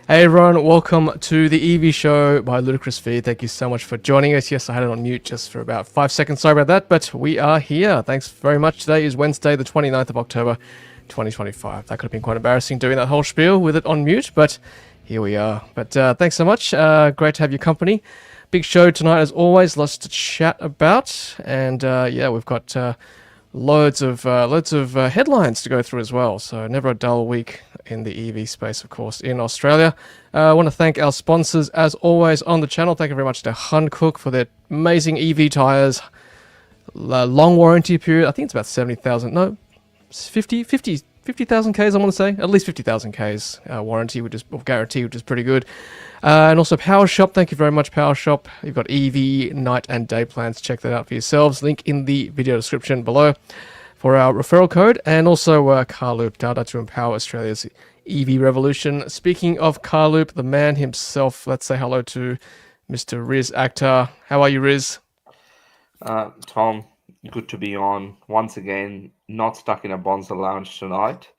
Hey everyone, welcome to the EV show by Ludicrous Feed. Thank you so much for joining us. Yes, I had it on mute just for about 5 seconds. Sorry about that, but we are here. Thanks very much. Today is Wednesday, the 29th of October, 2025. That could have been quite embarrassing doing that whole spiel with it on mute, but here we are. But thanks so much. Great to have your company. Big show tonight as always. Lots to chat about. And yeah, we've got loads of headlines to go through as well. So never a dull week in the EV space, of course, in Australia. I want to thank our sponsors as always on the channel. Thank you very much to Hankook for their amazing EV tires. Long warranty period. I think it's about 70,000. No, 50,000 Ks, I want to say. At least 50,000 Ks warranty, or guarantee, which is pretty good. And also Power Shop. Thank you very much, Power Shop. You've got EV night and day plans. Check that out for yourselves. Link in the video description below for our referral code. And also Carloop, data to empower Australia's EV revolution. Speaking of Carloop, the man himself, let's say hello to Mr. Riz Akhtar. How are you, Riz? Tom, good to be on. Once again, not stuck in a Bonza lounge tonight.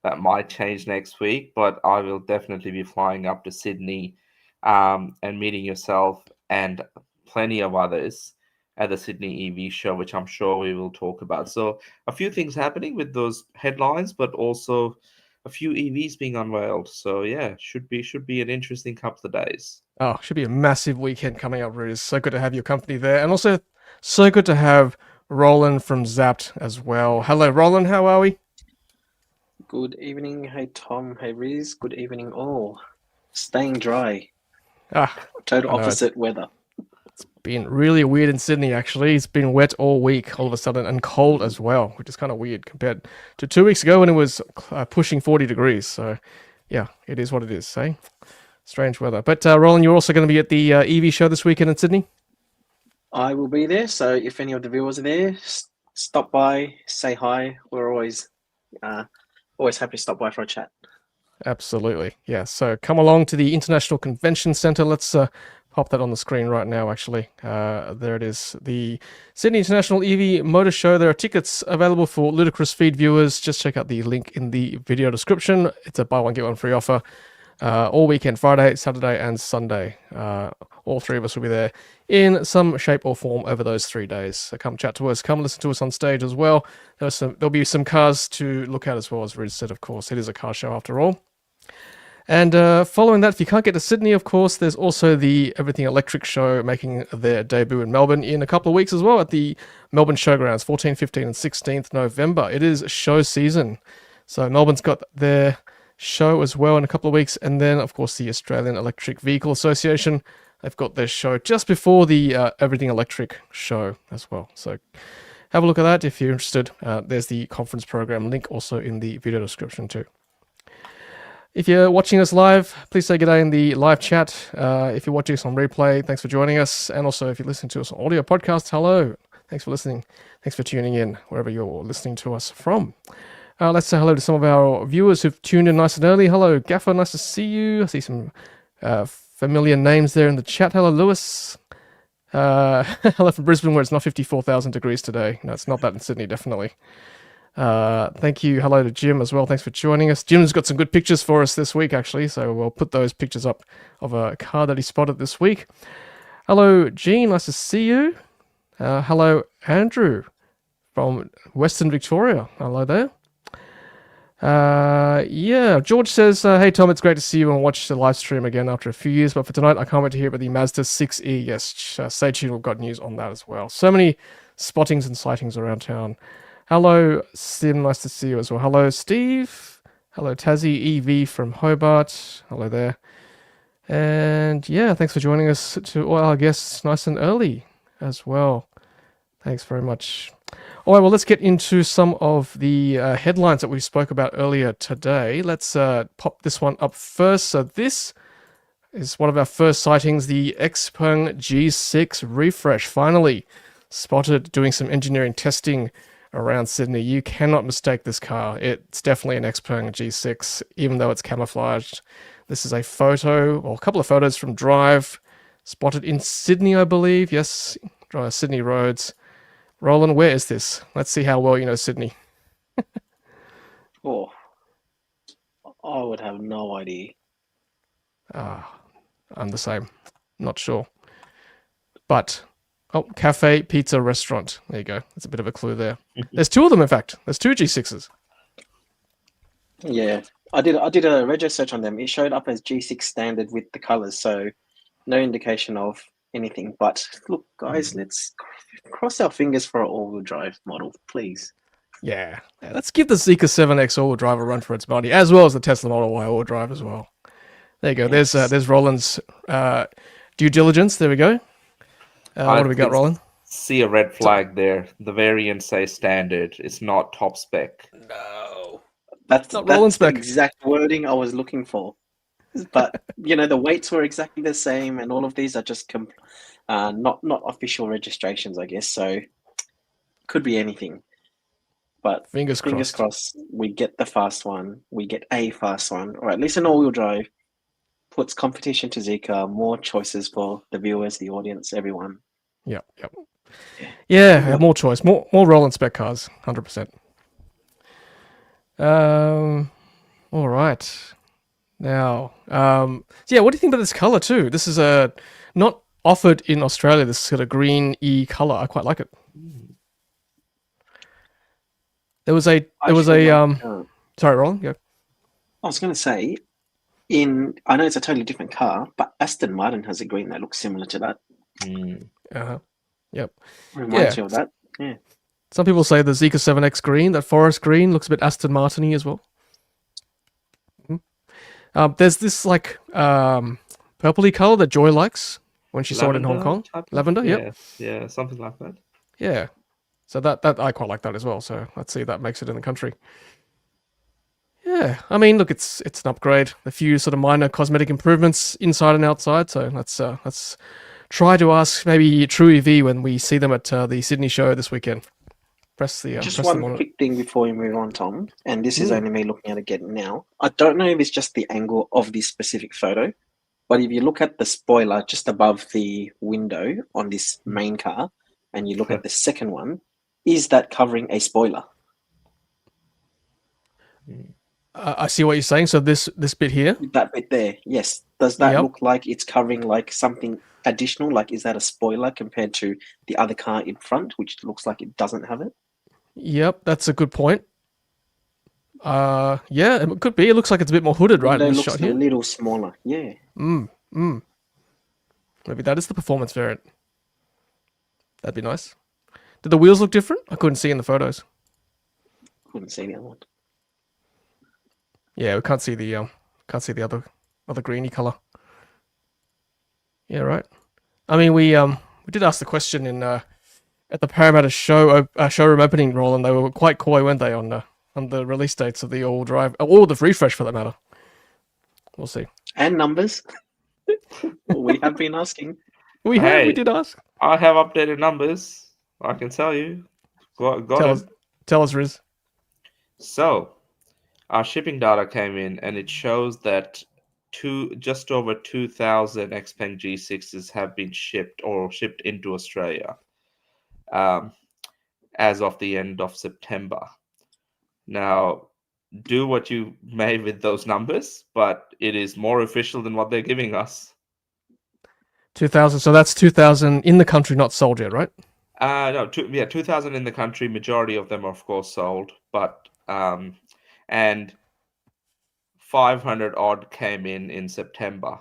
That might change next week, but I will definitely be flying up to Sydney and meeting yourself and plenty of others at the Sydney EV show, which I'm sure we will talk about. So a few things happening with those headlines, but also a few EVs being unveiled. So yeah, should be an interesting couple of days. Oh, should be a massive weekend coming up, Riz. So good to have your company there. And also, so good to have Roland from Zapped as well. Hello, Roland. How are we? Good evening. Hey, Tom. Hey, Riz. Good evening, all. Staying dry. Ah, Total I know. opposite weather. Been really weird in Sydney, actually. It's been wet all week, all of a sudden, and cold as well, which is kind of weird compared to 2 weeks ago when it was pushing 40 degrees. So, yeah, it is what it is, eh? Strange weather. But, Roland, you're also going to be at the EV show this weekend in Sydney? I will be there, so if any of the viewers are there, stop by, say hi. We're always happy to stop by for a chat. Absolutely. Yeah. So come along to the International Convention Centre. Let's pop that on the screen right now, actually. There it is. The Sydney International EV Motor Show. There are tickets available for Ludicrous Feed viewers. Just check out the link in the video description. It's a buy one, get one free offer. All weekend, Friday, Saturday, and Sunday. All three of us will be there in some shape or form over those 3 days. So come chat to us. Come listen to us on stage as well. There'll be some cars to look at as well, as Riz said, of course. It is a car show after all. And following that, if you can't get to Sydney, of course, there's also the Everything Electric show making their debut in Melbourne in a couple of weeks as well at the Melbourne Showgrounds, 14, 15, and 16th November. It is show season. So Melbourne's got their show as well in a couple of weeks. And then, of course, the Australian Electric Vehicle Association. They've got their show just before the Everything Electric show as well. So have a look at that if you're interested. There's the conference program link also in the video description too. If you're watching us live, please say good day in the live chat. If you're watching us on replay, thanks for joining us. And also, if you're listening to us on audio podcast, hello. Thanks for listening. Thanks for tuning in, wherever you're listening to us from. Let's say hello to some of our viewers who've tuned in nice and early. Hello, Gaffer. Nice to see you. I see some familiar names there in the chat. Hello, Lewis. Hello from Brisbane, where it's not 54,000 degrees today. No, it's not that in Sydney, definitely. Thank you. Hello to Jim as well. Thanks for joining us. Jim's got some good pictures for us this week, actually, so we'll put those pictures up of a car that he spotted this week. Hello, Gene. Nice to see you. Hello, Andrew from Western Victoria. Hello there. Yeah, George says, hey Tom, it's great to see you and watch the live stream again after a few years, but for tonight I can't wait to hear about the Mazda 6E. Yes, stay tuned, we've got news on that as well. So many spottings and sightings around town. Hello, Sim, nice to see you as well. Hello, Steve. Hello, Tassie EV from Hobart. Hello there. And yeah, thanks for joining us to all our guests nice and early as well. Thanks very much. All right, well, let's get into some of the headlines that we spoke about earlier today. Let's pop this one up first. So this is one of our first sightings, the Xpeng G6 refresh, finally spotted doing some engineering testing around Sydney. You cannot mistake this car. It's definitely an Xpeng G6, even though it's camouflaged. This is a photo, or a couple of photos from Drive, spotted in Sydney, I believe. Yes, Sydney roads. Roland, where is this? Let's see how well you know Sydney. Oh, I would have no idea. I'm the same. Not sure. But, cafe, pizza, restaurant. There you go. That's a bit of a clue there. There's two of them, in fact. There's two G6s. Yeah, I did a rego search on them. It showed up as G6 standard with the colors, so no indication of anything. But look, guys, let's cross our fingers for an all-wheel drive model, please. Yeah. Let's give the Zeekr 7X all-wheel drive a run for its money, as well as the Tesla Model Y all-wheel drive as well. There you go. Yes. There's Roland's due diligence. There we go. What do we got, can Roland? See a red flag there. The variant says standard. It's not top spec. No. That's not Roland the spec. exact wording I was looking for. But the weights were exactly the same, and all of these are just not official registrations, I guess. So could be anything. But Fingers crossed, we get the fast one. We get a fast one, or at least an all-wheel drive. Puts competition to Zeekr, more choices for the viewers, the audience, everyone. Yep. Yeah, more choice, more Roland spec cars, 100%. All right. Now, yeah, what do you think about this color too? This is not offered in Australia. This sort of green E color. I quite like it. There was a sorry, Roland. Go. I was going to say, I know it's a totally different car, but Aston Martin has a green that looks similar to that. Yep. Reminds you of that. Yeah. Some people say the Zeekr 7X green, that forest green, looks a bit Aston Martin-y as well. There's this like purpley color that Joy likes when she saw it in Hong Kong. Lavender, yep. Yeah, something like that. Yeah. So that I quite like that as well. So let's see if that makes it in the country. Yeah, I mean, look, it's an upgrade. A few sort of minor cosmetic improvements inside and outside. So let's try to ask maybe True EV when we see them at the Sydney show this weekend. Just one quick thing before we move on, Tom, and this is only me looking at it again now. I don't know if it's just the angle of this specific photo, but if you look at the spoiler just above the window on this main car, and you look at the second one, is that covering a spoiler? I see what you're saying. So this bit here? That bit there, yes. Does that look like it's covering like something additional? Like, is that a spoiler compared to the other car in front, which looks like it doesn't have it? Yep, that's a good point. Yeah, it could be. It looks like it's a bit more hooded, right? It in this looks shot here. a little smaller, yeah. Maybe that is the performance variant. That'd be nice. Did the wheels look different? I couldn't see in the photos. Couldn't see the other one. Yeah, we can't see the other greeny color. Yeah, right. I mean, we did ask the question in at the Parramatta showroom opening, Roland. They were quite coy, weren't they, on the release dates of the all drive or the refresh for that matter. We'll see. And numbers. We have been asking. We did ask. I have updated numbers. I can tell you. Tell us, Riz. So, our shipping data came in, and it shows that just over 2,000 Xpeng G6s have been shipped into Australia as of the end of September. Now, do what you may with those numbers, but it is more official than what they're giving us. 2,000. So that's 2,000 in the country, not sold yet, right? No, 2,000 in the country. Majority of them are, of course, sold, but and 500 odd came in September.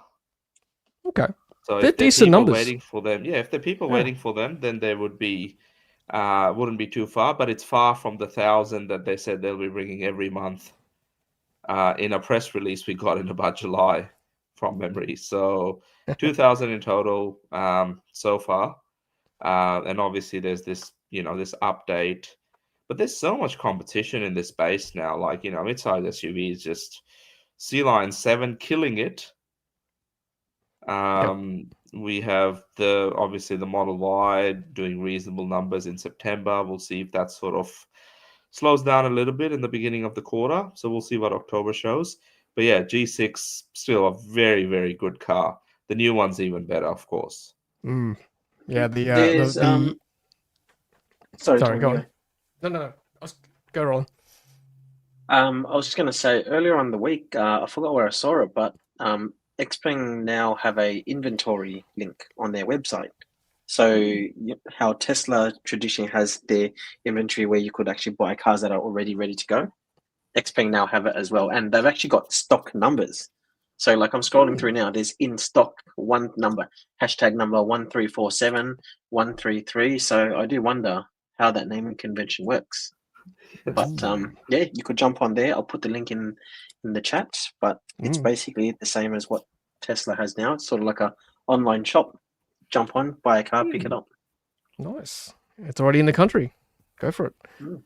Okay, so they're if there are decent people numbers. waiting for them, if there are people waiting for them, then they would be wouldn't be too far, but it's far from the 1,000 that they said they'll be bringing every month. In a press release we got in about July, from memory. So 2,000 in total so far. And obviously there's this update, but there's so much competition in this space now. Like, mid-size SUVs, just C-Line 7 killing it. We have obviously the Model Y doing reasonable numbers in September. We'll see if that sort of slows down a little bit in the beginning of the quarter. So we'll see what October shows. But yeah, G6 still a very, very good car. The new one's even better, of course. Yeah, Sorry, go on. No. Go Roland. I was just going to say, earlier on the week, I forgot where I saw it, but Xpeng now have a inventory link on their website. So how Tesla traditionally has their inventory where you could actually buy cars that are already ready to go, Xpeng now have it as well, and they've actually got stock numbers. So like I'm scrolling through now, there's in stock one number, hashtag number 1347 133. So I do wonder how that naming convention works. But yeah, you could jump on there. I'll put the link in the chat. But it's basically the same as what Tesla has now. It's sort of like a online shop. Jump on, buy a car, pick it up. Nice. It's already in the country. Go for it. Mm.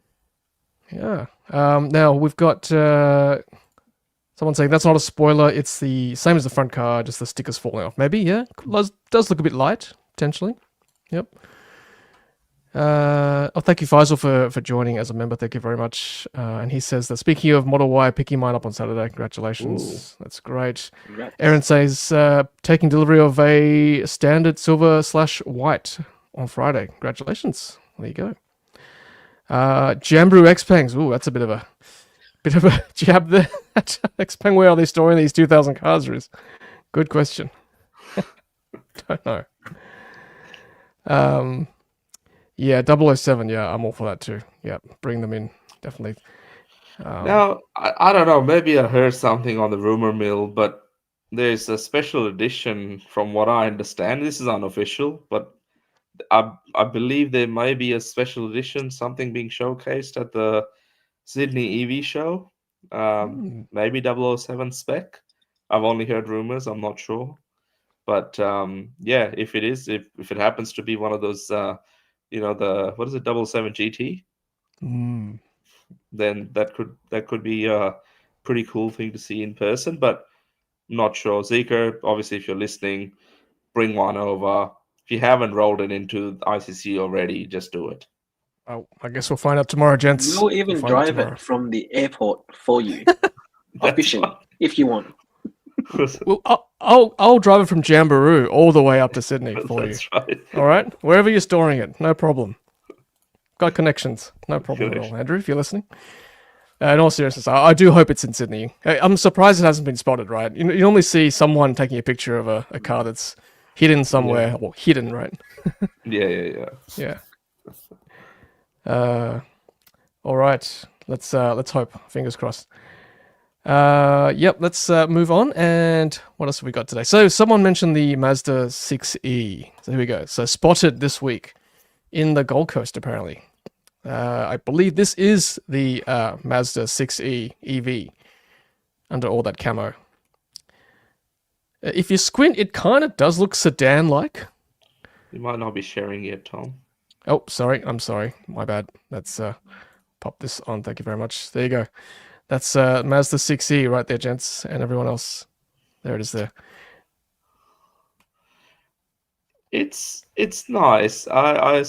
Yeah. Now we've got someone saying that's not a spoiler. It's the same as the front car, just the stickers falling off. Maybe, yeah. Does look a bit light, potentially. Yep. Thank you, Faisal, for joining as a member. Thank you very much. And he says that speaking of Model Y, picking mine up on Saturday. Congratulations. That's great. Congrats. Aaron says taking delivery of a standard silver/white on Friday. Congratulations. There you go. Jambrew Xpengs. Ooh, that's a bit of a jab there. Xpeng, where are they storing these 2,000 cars, Riz? Good question. Don't know. Yeah, 007. Yeah, I'm all for that too. Yeah, bring them in. Definitely. Now, I don't know. Maybe I heard something on the rumor mill, but there's a special edition from what I understand. This is unofficial, but I believe there may be a special edition, something being showcased at the Sydney EV show. Maybe 007 spec. I've only heard rumors. I'm not sure. But yeah, if it is, if it happens to be one of those, the what is it, 77 GT, then that could be a pretty cool thing to see in person. But I'm not sure. Zeekr, obviously, if you're listening, bring one over. If you haven't rolled it into ICC already, just do it. Oh, I guess we'll find out tomorrow, gents. We'll even drive it from the airport for you, officially, if you want. Well, I'll drive it from Jamboree all the way up to Sydney for you. Right. All right, wherever you're storing it, no problem. Got connections, no problem at all. Andrew, if you're listening. In all seriousness, I do hope it's in Sydney. I'm surprised it hasn't been spotted. Right, you normally see someone taking a picture of a car that's hidden somewhere, or hidden, right? Yeah. All right, let's hope. Fingers crossed. Yep, let's move on. And what else have we got today? So someone mentioned the Mazda 6E. So here we go. So spotted this week in the Gold Coast, apparently. I believe this is the Mazda 6E EV under all that camo. If you squint, it kind of does look sedan-like. You might not be sharing yet, Tom. Oh, sorry. I'm sorry. My bad. Let's pop this on. Thank you very much. There you go. That's Mazda 6E right there, gents, and everyone else. There it is there. It's nice. I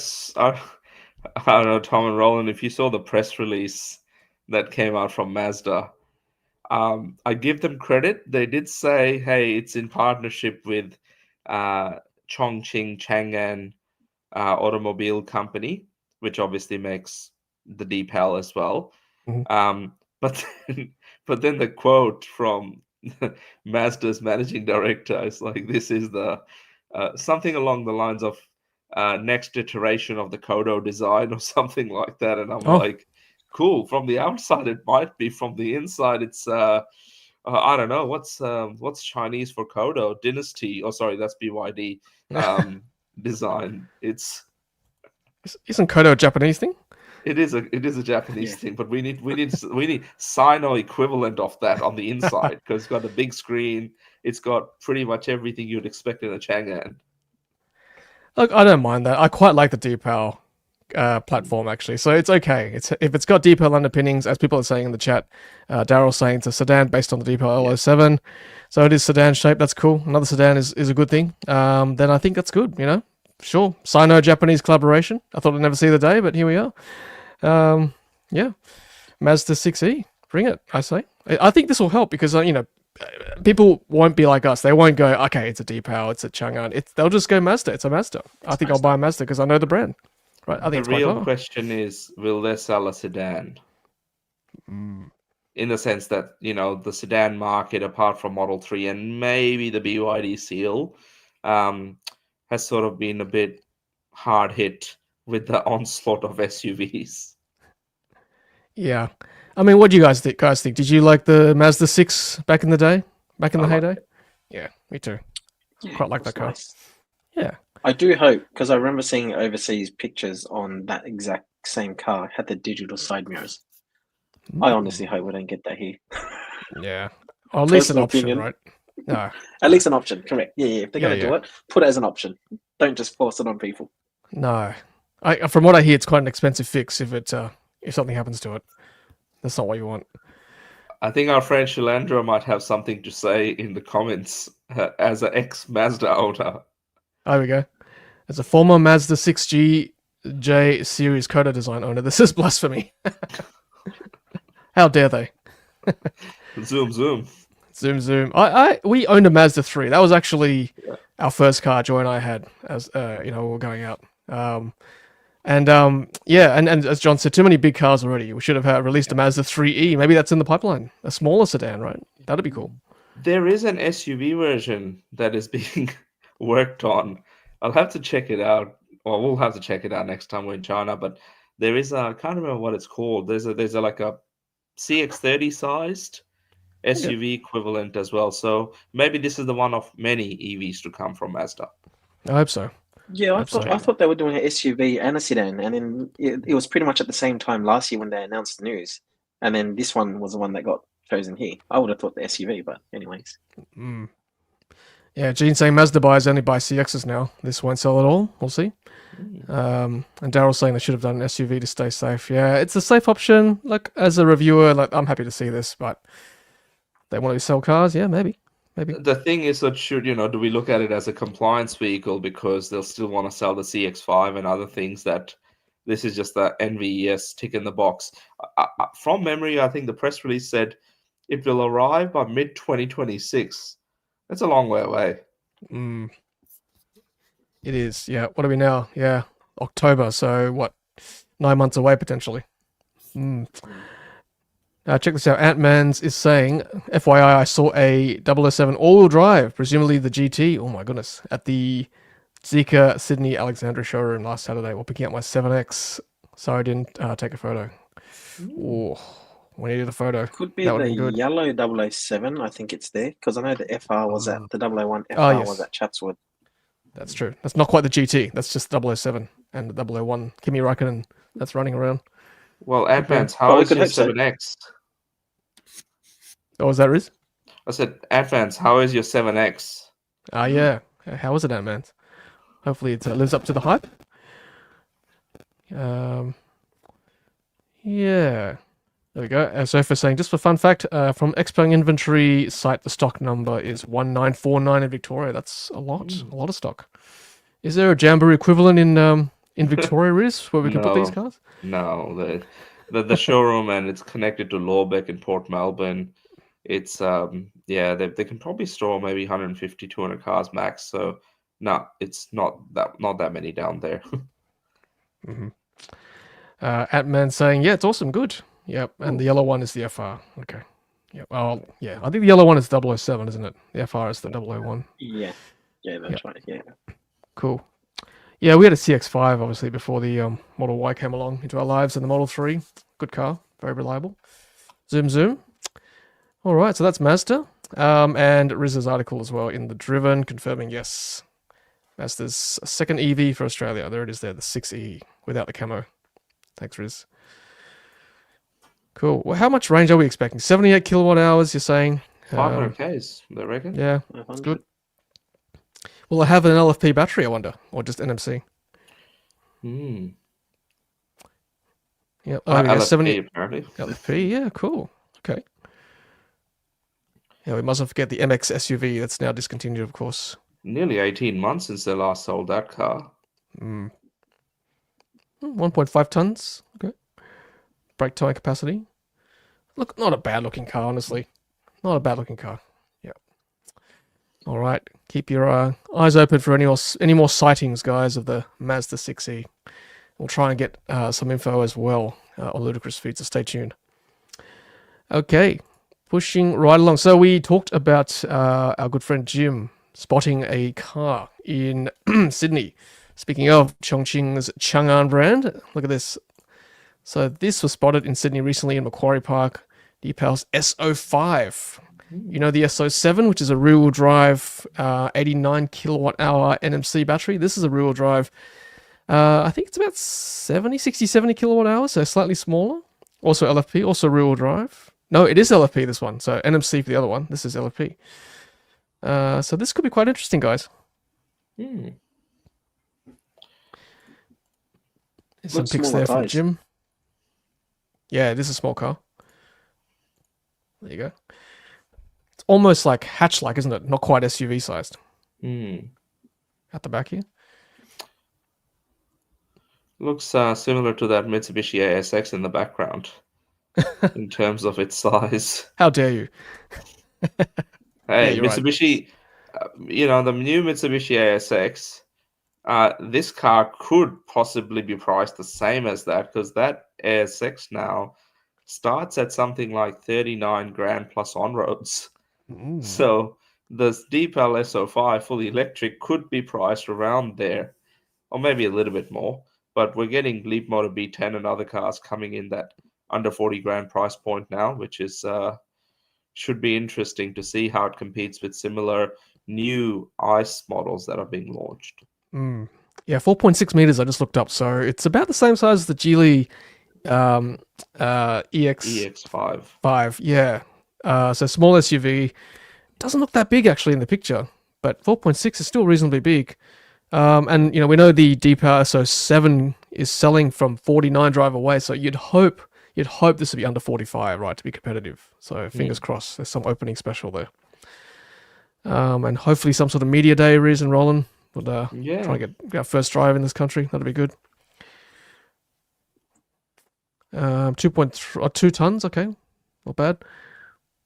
don't know, Tom and Roland, if you saw the press release that came out from Mazda, I give them credit. They did say, hey, it's in partnership with Changan automobile company, which obviously makes the decal as well. Mm-hmm. But then the quote from Mazda's managing director is like, this is the something along the lines of next iteration of the Kodo design or something like that. And I'm like, cool. From the outside, it might be. From the inside, it's I don't know what's Chinese for Kodo Dynasty. Oh, sorry, that's BYD design. Isn't Kodo a Japanese thing? It is a Japanese thing, but we need Sino equivalent of that on the inside because it's got a big screen. It's got pretty much everything you'd expect in a Changan. Look, I don't mind that. I quite like the decal platform actually, so it's okay. If it's got decal underpinnings, as people are saying in the chat. Daryl's saying it's a sedan based on the decal L07, so it is sedan shape. That's cool. Another sedan is a good thing. Then I think that's good. Sure. Sino-Japanese collaboration. I thought I'd never see the day, but here we are. Yeah. Mazda 6E. Bring it, I say. I think this will help because, people won't be like us. They won't go, okay, it's a decal, it's a Changan. They'll just go Mazda. It's a Mazda. I think I'll buy a Mazda because I know the brand. Right. I think the real question is, will they sell a sedan? in the sense that, the sedan market, apart from Model 3 and maybe the BYD Seal, has sort of been a bit hard hit with the onslaught of SUVs. Yeah. I mean, what do you guys think? Did you like the Mazda 6 back in the day? Back in the I liked heyday? Yeah, me too. Yeah, Quite like it was that car. nice. Yeah. I do hope, because I remember seeing overseas pictures on that exact same car had the digital side mirrors. I honestly hope we don't get that here. Yeah. Or at least an Personal option, opinion. right? No. At least an option, correct. Yeah, if they're Yeah, going to do yeah. it, put it as an option. Don't just force it on people. No. From what I hear, it's quite an expensive fix if something happens to it. That's not what you want. I think our friend Shilandra might have something to say in the comments as an ex-Mazda owner. There we go. As a former Mazda 6G series coda design owner, this is blasphemy. How dare they? Zoom, zoom. Zoom, zoom. We owned a Mazda 3. That was actually our first car Joy and I had as we were going out. And as John said, too many big cars already. We should have released a Mazda 3E. Maybe that's in the pipeline. A smaller sedan, right? That'd be cool. There is an SUV version that is being worked on. I'll have to check it out. Or we'll have to check it out next time we're in China. But there is I can't remember what it's called. There's a like a CX-30 sized SUV equivalent as well. So maybe this is the one of many EVs to come from Mazda. I hope so. Yeah, I thought they were doing an SUV and a sedan, and then it was pretty much at the same time last year when they announced the news, and then this one was the one that got chosen here. I would have thought the SUV, but anyways. Yeah, Gene saying Mazda buyers only buy CXs now. This won't sell at all. We'll see. And Daryl's saying they should have done an SUV to stay safe. Yeah, it's a safe option. Like, as a reviewer, I'm happy to see this, but they want to sell cars? Yeah, maybe. The thing is that do we look at it as a compliance vehicle because they'll still want to sell the CX-5 and other things that this is just the NVES tick in the box. From memory, I think the press release said it will arrive by mid-2026. That's a long way away. It is, yeah. What are we now? Yeah, October. So what? 9 months away potentially. Check this out. Ant-Man's is saying, FYI, I saw a 007 all-wheel drive, presumably the GT. Oh my goodness, at the Zeekr Sydney Alexandria showroom last Saturday. While picking up my 7X. Sorry, I didn't take a photo. Oh, we needed a photo. Could be That would've the been good. yellow 007. I think it's there because I know the FR was at the 001 FR yes. was at Chatswood. That's true. That's not quite the GT. That's just 007 and the 001 Kimi Räikkönen that's running around. Well, Advance, how is your 7X? Oh, is that Riz? I said, Advance, how is your 7X? Yeah. How is it, Ant-Man? Hopefully it lives up to the hype. Yeah. There we go. Sofa saying, just for fun fact, from Xpeng inventory site, the stock number is 1949 in Victoria. That's a lot of stock. Is there a Jamboree equivalent in Victoria, Riz, where we can put these cars? No, the showroom, and it's connected to Lawbeck in Port Melbourne. It's they can probably store maybe 150, 200 cars max. So no, it's not that many down there. Ant-Man saying, yeah, it's awesome, good. Yep, and the yellow one is the FR. Okay. Yep. Oh, yeah. I think the yellow one is 007, isn't it? The FR is the 001. Yeah, that's right. Yeah. Cool. Yeah, we had a CX-5 obviously before the Model Y came along into our lives, and the Model 3. Good car, very reliable. Zoom. All right, so that's Mazda, and Riz's article as well in the Driven confirming yes, Mazda's second EV for Australia. There it is there, the 6E without the camo. Thanks, Riz. Cool. Well, how much range are we expecting? 78 kilowatt hours, you're saying? 500 Ks, I reckon. Yeah, that's good. Will it have an LFP battery, I wonder? Or just NMC? Yeah, LFP, 70 apparently. LFP, yeah, cool. Okay. Yeah, we mustn't forget the MX SUV that's now discontinued, of course. Nearly 18 months since they last sold that car. 1.5 tons. Okay. Brake tire capacity. Look, not a bad looking car, honestly. Not a bad looking car. Yeah. All right. Keep your eyes open for any more sightings, guys, of the Mazda 6E. We'll try and get some info as well on Ludicrous feed, so stay tuned. Okay, pushing right along. So we talked about our good friend Jim spotting a car in Sydney. Speaking of Chongqing's Changan brand, look at this. So this was spotted in Sydney recently in Macquarie Park. Deepal's S05. You know the S07, which is a rear-wheel drive 89 kilowatt hour NMC battery. This is a rear-wheel drive. I think it's about 60, 70 kilowatt hours, so slightly smaller. Also LFP, also rear-wheel drive. No, it is LFP, this one. So NMC for the other one. This is LFP. So this could be quite interesting, guys. Hmm. There's some Looks pics smaller there from tyres. Jim. Yeah, it is a small car. There you go. It's almost like hatch-like, isn't it? Not quite SUV sized. Hmm. At the back here. Looks similar to that Mitsubishi ASX in the background in terms of its size. How dare you? Hey, you're right. Mitsubishi, the new Mitsubishi ASX, this car could possibly be priced the same as that because that ASX now starts at something like 39 grand plus on-roads. Mm. So the Deepal S05 fully electric could be priced around there, or maybe a little bit more. But we're getting Leap Motor B10 and other cars coming in that under 40 grand price point now, which is should be interesting to see how it competes with similar new ICE models that are being launched. Mm. Yeah, 4.6 meters. I just looked up, so it's about the same size as the Geely EX5. EX5. Yeah, so small SUV. Doesn't look that big actually in the picture, but 4.6 is still reasonably big. And we know the Deepal S07 is selling from 49 drive away, so you'd hope this would be under 45, right, to be competitive. So fingers crossed, there's some opening special there. And hopefully some sort of media day reason rolling. We'll try to get our first drive in this country. That'd be good. 2 tons, okay, not bad.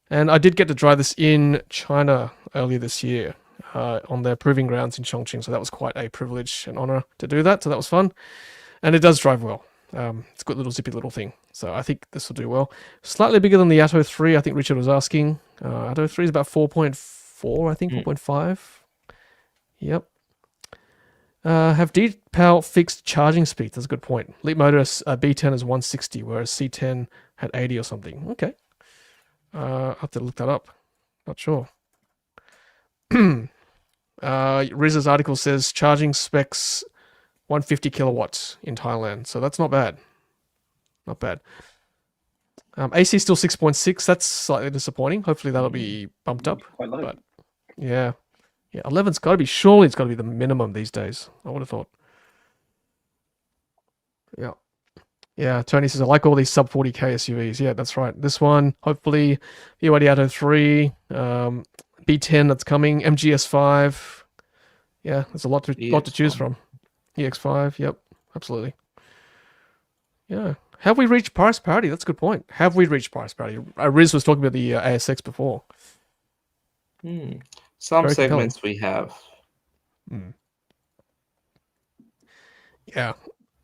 And I did get to drive this in China earlier this year on their proving grounds in Chongqing, so that was quite a privilege and honor to do that. So that was fun, and it does drive well. It's a good little zippy little thing, so I think this will do well. Slightly bigger than the Atto 3, I think Richard was asking. Atto 3 is about 4.4, I think, 4.5. Yep. Have Deepal fixed charging speed? That's a good point. Leap Motor B10 is 160, whereas C10 had 80 or something. Okay. I'll have to look that up. Not sure. Riz's article says charging specs 150 kilowatts in Thailand, so that's not bad. Not bad. AC still 6.6. That's slightly disappointing. Hopefully that'll be bumped up. Quite low. But yeah, 11's got to be. Surely it's got to be the minimum these days. I would have thought. Yeah. Yeah, Tony says, I like all these sub 40k SUVs. Yeah, that's right. This one, hopefully, BYD Atto 3, B10 that's coming, MGS5. Yeah, there's a lot to choose from. EX5, yep, absolutely. Yeah. Have we reached price parity? That's a good point. Have we reached price parity? Riz was talking about the ASX before. Some Very segments we have. Yeah.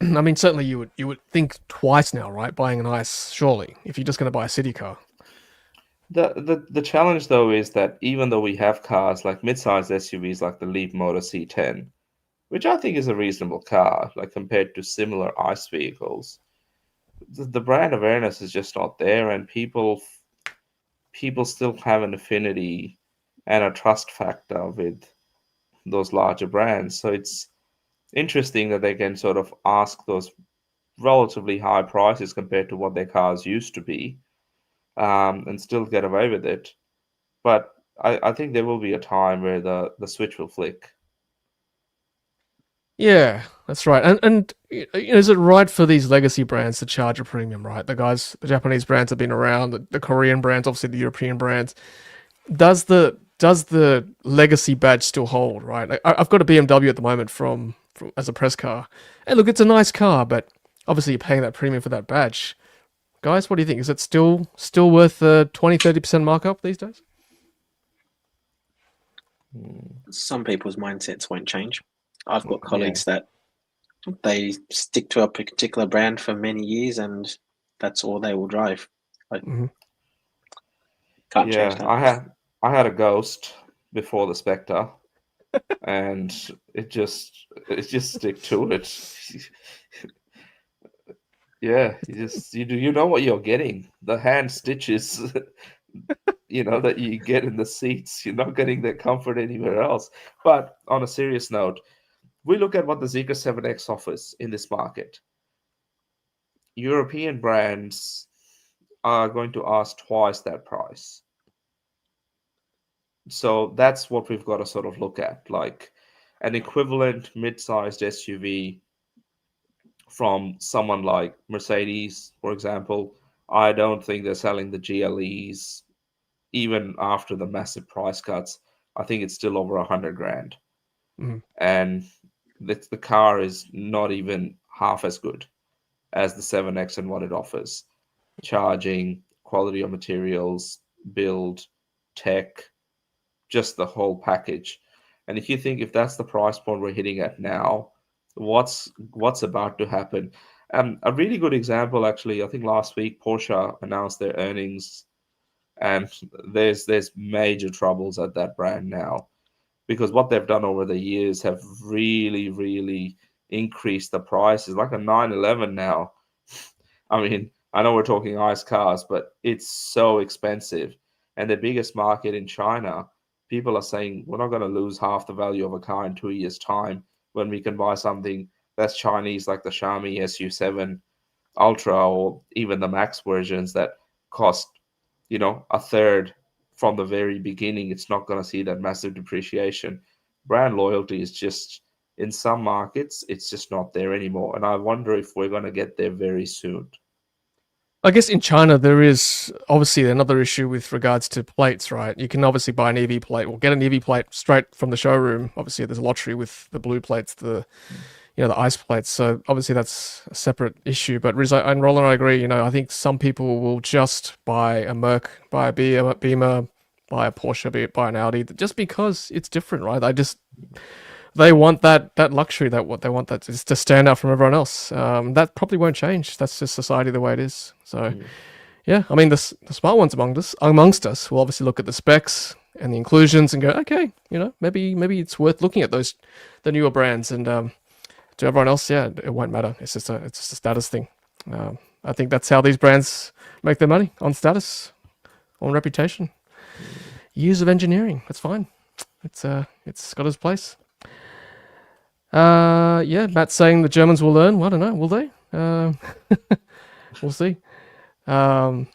I mean, certainly you would think twice now, right? Buying an ICE, surely, if you're just going to buy a city car. The challenge though is that even though we have cars like mid-sized SUVs like the Leap Motor C10, which I think is a reasonable car, like compared to similar ICE vehicles, the brand awareness is just not there, and people still have an affinity and a trust factor with those larger brands. So it's interesting that they can sort of ask those relatively high prices compared to what their cars used to be, and still get away with it. But I think there will be a time where the switch will flick. Yeah, that's right. And is it right for these legacy brands to charge a premium, right? The Japanese brands have been around, the Korean brands, obviously the European brands. Does the legacy badge still hold, right? I've got a BMW at the moment from as a press car. And look, it's a nice car, but obviously you're paying that premium for that badge. Guys, what do you think? Is it still worth the 20-30% markup these days? Some people's mindsets won't change. I've got colleagues that they stick to a particular brand for many years, and that's all they will drive. Can't change Yeah, that. I had a Ghost before the Spectre, and it just stick to it. Yeah, you know what you're getting. The hand stitches, that you get in the seats. You're not getting that comfort anywhere else. But on a serious note, we look at what the Zeekr 7X offers in this market. European brands are going to ask twice that price. So that's what we've got to sort of look at, like an equivalent mid-sized SUV from someone like Mercedes, for example. I don't think they're selling the GLEs even after the massive price cuts. I think it's still over 100 grand, Mhm. and the car is not even half as good as the 7X and what it offers. Charging, quality of materials, build, tech, just the whole package. And if that's the price point we're hitting at now, what's about to happen? A really good example, actually, I think last week Porsche announced their earnings, and there's major troubles at that brand now, because what they've done over the years have really, really increased the prices. Like a 911 now. I mean, I know we're talking ICE cars, but it's so expensive. And the biggest market in China, people are saying we're not going to lose half the value of a car in 2 years' time when we can buy something that's Chinese, like the Xiaomi SU7 Ultra, or even the Max versions that cost, a third from the very beginning. It's not going to see that massive depreciation. Brand loyalty is just, in some markets, it's just not there anymore. And I wonder if we're going to get there very soon. I guess in China there is obviously another issue with regards to plates, right? You can obviously buy an EV plate or get an EV plate straight from the showroom. Obviously, there's a lottery with the blue plates, the ICE plates. So obviously that's a separate issue. But Riz and Roland, I agree. I think some people will just buy a Merc, buy a Beamer, buy a Porsche, buy an Audi, just because it's different, right? They want that luxury, what they want that is to stand out from everyone else. That probably won't change. That's just society the way it is. So, yeah, I mean, the smart ones amongst us will obviously look at the specs and the inclusions and go, okay, maybe it's worth looking at the newer brands. And to everyone else, yeah, it won't matter. It's just a status thing. I think that's how these brands make their money, on status, on reputation. Years of engineering. That's fine. It's got its place. Yeah, Matt's saying the Germans will learn. Well, I don't know. Will they? We'll see. And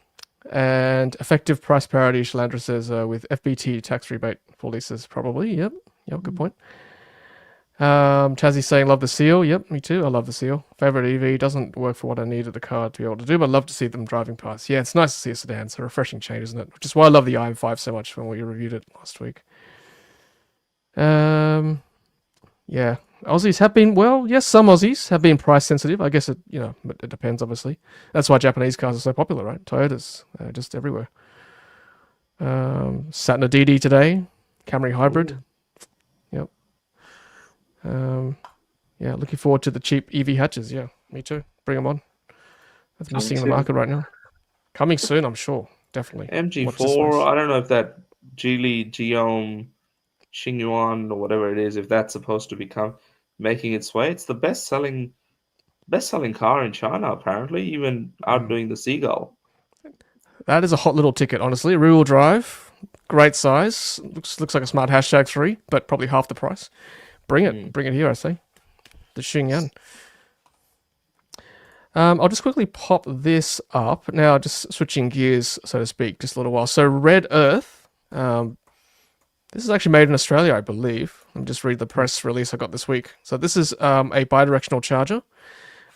effective price parity, Shalandra says, with FBT tax rebate for leases, probably. Yep, good point. Chazzy's saying, love the seal. Yep, me too. I love the seal. Favorite EV. Doesn't work for what I needed the car to be able to do, but I'd love to see them driving past. Yeah, it's nice to see a sedan. It's a refreshing change, isn't it? Which is why I love the IM5 so much when we reviewed it last week. Yeah. Aussies have been, yes, some Aussies have been price sensitive. I guess it depends, obviously. That's why Japanese cars are so popular, right? Toyotas, just everywhere. Saturn DD today, Camry Hybrid. Ooh. Yep. Yeah, looking forward to the cheap EV hatches. Yeah, me too. Bring them on. That's missing in the market right now. Coming soon, I'm sure. Definitely. MG4, I don't know if that Geely, Geom, Xingyuan, or whatever it is, if that's supposed to become making its way. It's the best-selling car in China, apparently, even outdoing the Seagull. That is a hot little ticket, honestly. Rear-wheel drive, great size. Looks like a smart #3, but probably half the price. Bring it here, I say. The Xingyuan. I'll just quickly pop this up now. Just switching gears, so to speak, just a little while. So Red Earth. This is actually made in Australia, I believe. Let me just read the press release I got this week. So this is a bidirectional charger.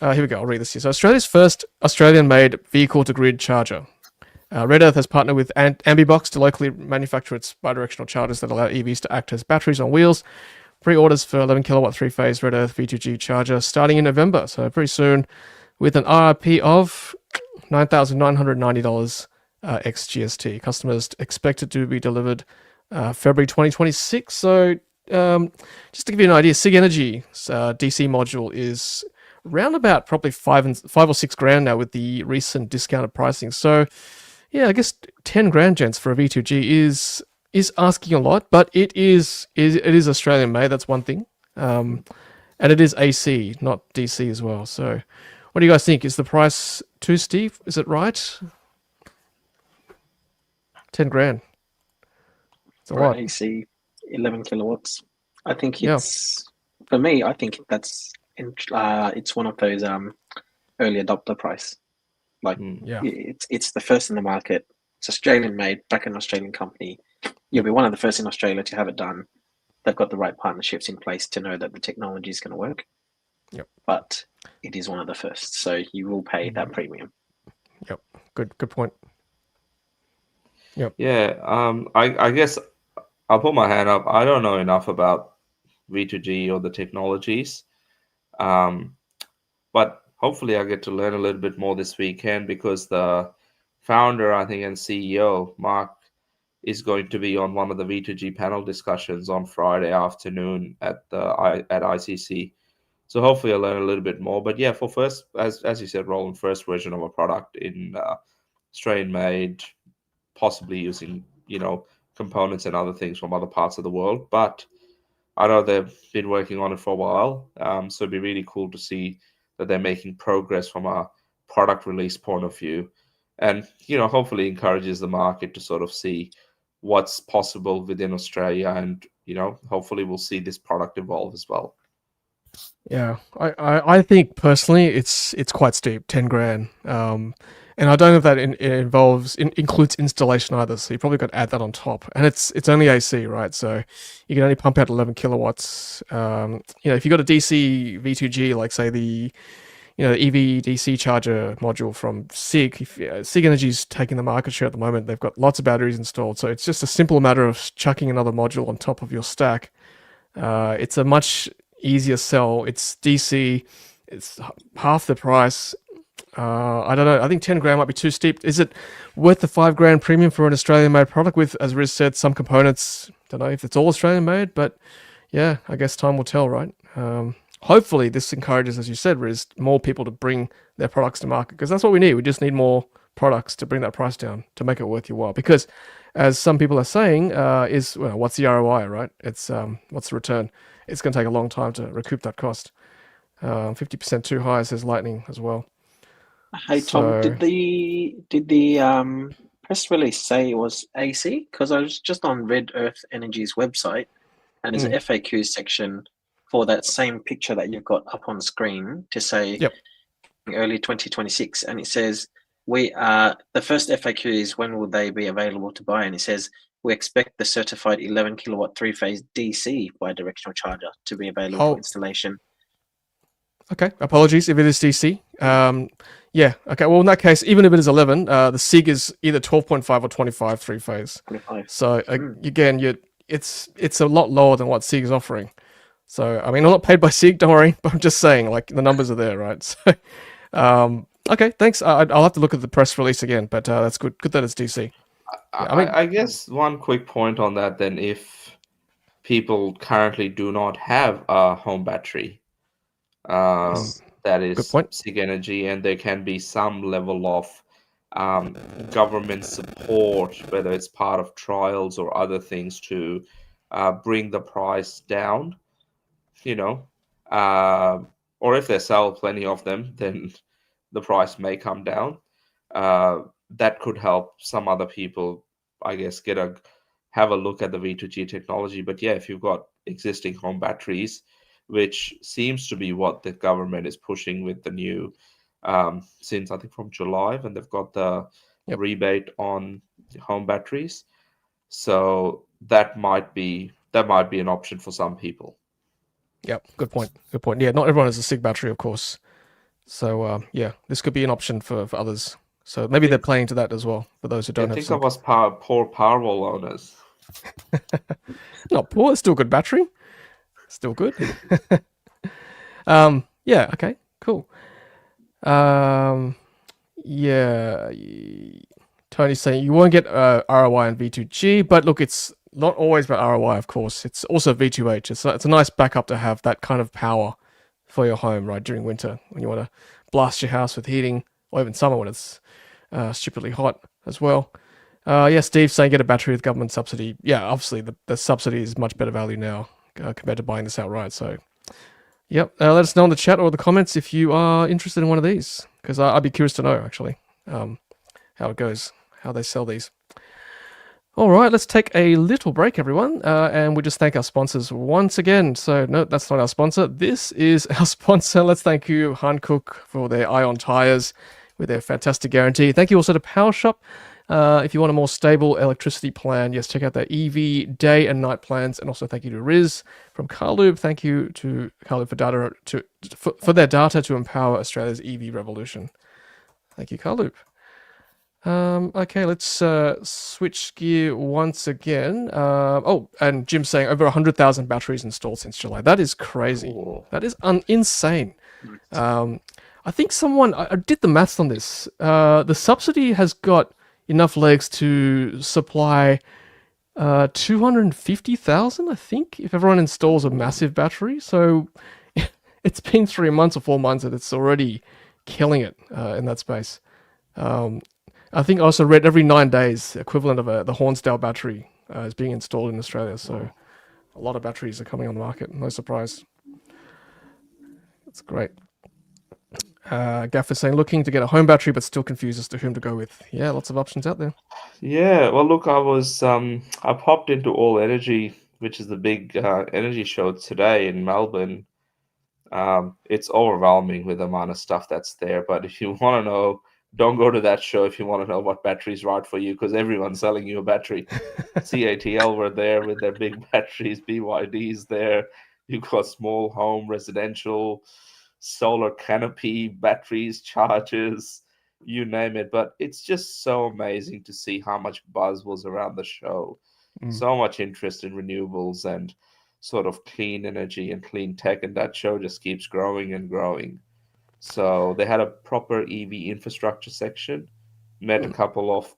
Here we go. I'll read this here. So Australia's first Australian-made vehicle-to-grid charger. Red Earth has partnered with Ambibox to locally manufacture its bidirectional chargers that allow EVs to act as batteries on wheels. Pre-orders for 11 kilowatt three-phase Red Earth V2G charger starting in November. So pretty soon, with an RRP of $9,990 ex GST. Customers expected to be delivered February 2026. So just to give you an idea, Sig Energy's DC module is round about probably five or six grand now with the recent discounted pricing. So Yeah, I guess 10 grand, gents, for a V2G is asking a lot, but it is Australian made. That's one thing, and it is AC, not DC as well. So, what do you guys think? Is the price too steep? Is it right? 10 grand. It's a For lot. AC, 11 kilowatts. I think Yeah. it's for me. I think it's one of those early adopter price. Like Yeah. it's the first in the market. It's Australian made, back an Australian company. You'll be one of the first in Australia to have it done. They've got the right partnerships in place to know that the technology is going to work. Yep. But it is one of the first, so you will pay that premium. Yep. Good point. Yep. Yeah, I guess I'll put my hand up. I don't know enough about V2G or the technologies, but hopefully I get to learn a little bit more this weekend because the founder, I think, and CEO, Mark, is going to be on one of the V2G panel discussions on Friday afternoon at ICC. So hopefully I'll learn a little bit more. But yeah, for first, as you said, Roland, first version of a product in Australian made, possibly using components and other things from other parts of the world. But I know they've been working on it for a while, so it'd be really cool to see that they're making progress from a product release point of view, and hopefully encourages the market to sort of see what's possible within Australia, and hopefully we'll see this product evolve as well. Yeah, I think personally it's quite steep, 10 grand. And I don't know if that includes installation either. So you probably got to add that on top, and it's only AC, right? So you can only pump out 11 kilowatts. If you got a DC V2G, like say the EV DC charger module from SIG, SIG Energy's taking the market share at the moment. They've got lots of batteries installed, so it's just a simple matter of chucking another module on top of your stack. It's a much easier sell. It's DC. It's half the price. I don't know. I think 10 grand might be too steep. Is it worth the 5 grand premium for an Australian made product with, as Riz said, some components? Don't know if it's all Australian made, but yeah, I guess time will tell, right? Hopefully this encourages, as you said, Riz, more people to bring their products to market, because that's what we need. We just need more products to bring that price down, to make it worth your while. Because as some people are saying, what's the ROI, right? It's what's the return? It's going to take a long time to recoup that cost. 50% too high, says Lightning as well. Hey Tom, did the press release say it was AC? Because I was just on Red Earth Energy's website, and there's an FAQ section for that same picture that you've got up on screen to say early 2026, and it says the first FAQ is when will they be available to buy, and it says we expect the certified 11 kilowatt 3-phase DC bidirectional charger to be available for installation. Okay, apologies if it is DC. Yeah, okay, well in that case, even if it is 11, the SIG is either 12.5 or 25 3-phase. 25. So again, it's a lot lower than what SIG is offering. So, I mean, I'm not paid by SIG, don't worry, but I'm just saying, like, the numbers are there, right? So, okay, thanks. I'll have to look at the press release again, but that's good. Good that it's DC. I guess one quick point on that then, if people currently do not have a home battery, that is SIG Energy, and there can be some level of government support, whether it's part of trials or other things, to bring the price down, or if they sell plenty of them, then the price may come down. That could help some other people, I guess, have a look at the V2G technology. But yeah, if you've got existing home batteries, which seems to be what the government is pushing with the new, since I think from July, when they've got the rebate on home batteries. So that might be an option for some people. Yep, good point. Good point. Yeah, not everyone has a SIG battery, of course. So yeah, this could be an option for others. So maybe they're playing to that as well, for those who don't have SIG. Think of us poor Powerwall owners. Not poor, still good battery. Still good. Yeah, okay, cool. Yeah, Tony's saying you won't get ROI on V2G, but look, it's not always about ROI, of course. It's also V2H. It's a nice backup to have that kind of power for your home, right, during winter, when you want to blast your house with heating, or even summer when it's stupidly hot. as well. Yeah, Steve saying get a battery with government subsidy. Yeah, obviously the subsidy is much better value now compared to buying this outright. So, yep. Let us know in the chat or the comments if you are interested in one of these, because I'd be curious to know actually how it goes, how they sell these. All right, let's take a little break, everyone, and we just thank our sponsors once again. So, no, that's not our sponsor. This is our sponsor. Let's thank you, Hankook, for their Ion tires with their fantastic guarantee. Thank you also to Power Shop. If you want a more stable electricity plan, yes, check out their EV day and night plans. And also thank you to Riz from Carlube. Thank you to Carlube for their data to empower Australia's EV revolution. Thank you, Carlube. Okay, let's switch gear once again. Oh, and Jim's saying over 100,000 batteries installed since July. That is crazy. Cool. That is insane. I think I did the maths on this. The subsidy has got enough legs to supply 250,000, I think, if everyone installs a massive battery. So it's been 3 months or 4 months and it's already killing it in that space. I think I also read every 9 days, equivalent of the Hornsdale battery is being installed in Australia. So a lot of batteries are coming on the market. No surprise. That's great. Gaff is saying, looking to get a home battery, but still confused as to whom to go with. Yeah, lots of options out there. Yeah, well, look, I popped into All Energy, which is the big energy show today in Melbourne. It's overwhelming with the amount of stuff that's there. But if you want to know, don't go to that show if you want to know what battery's right for you, because everyone's selling you a battery. CATL were there with their big batteries. BYD's there. You've got small home, residential, solar canopy, batteries, chargers, you name it. But it's just so amazing to see how much buzz was around the show. So much interest in renewables and sort of clean energy and clean tech, and that show just keeps growing and growing. So they had a proper EV infrastructure section, met a couple of,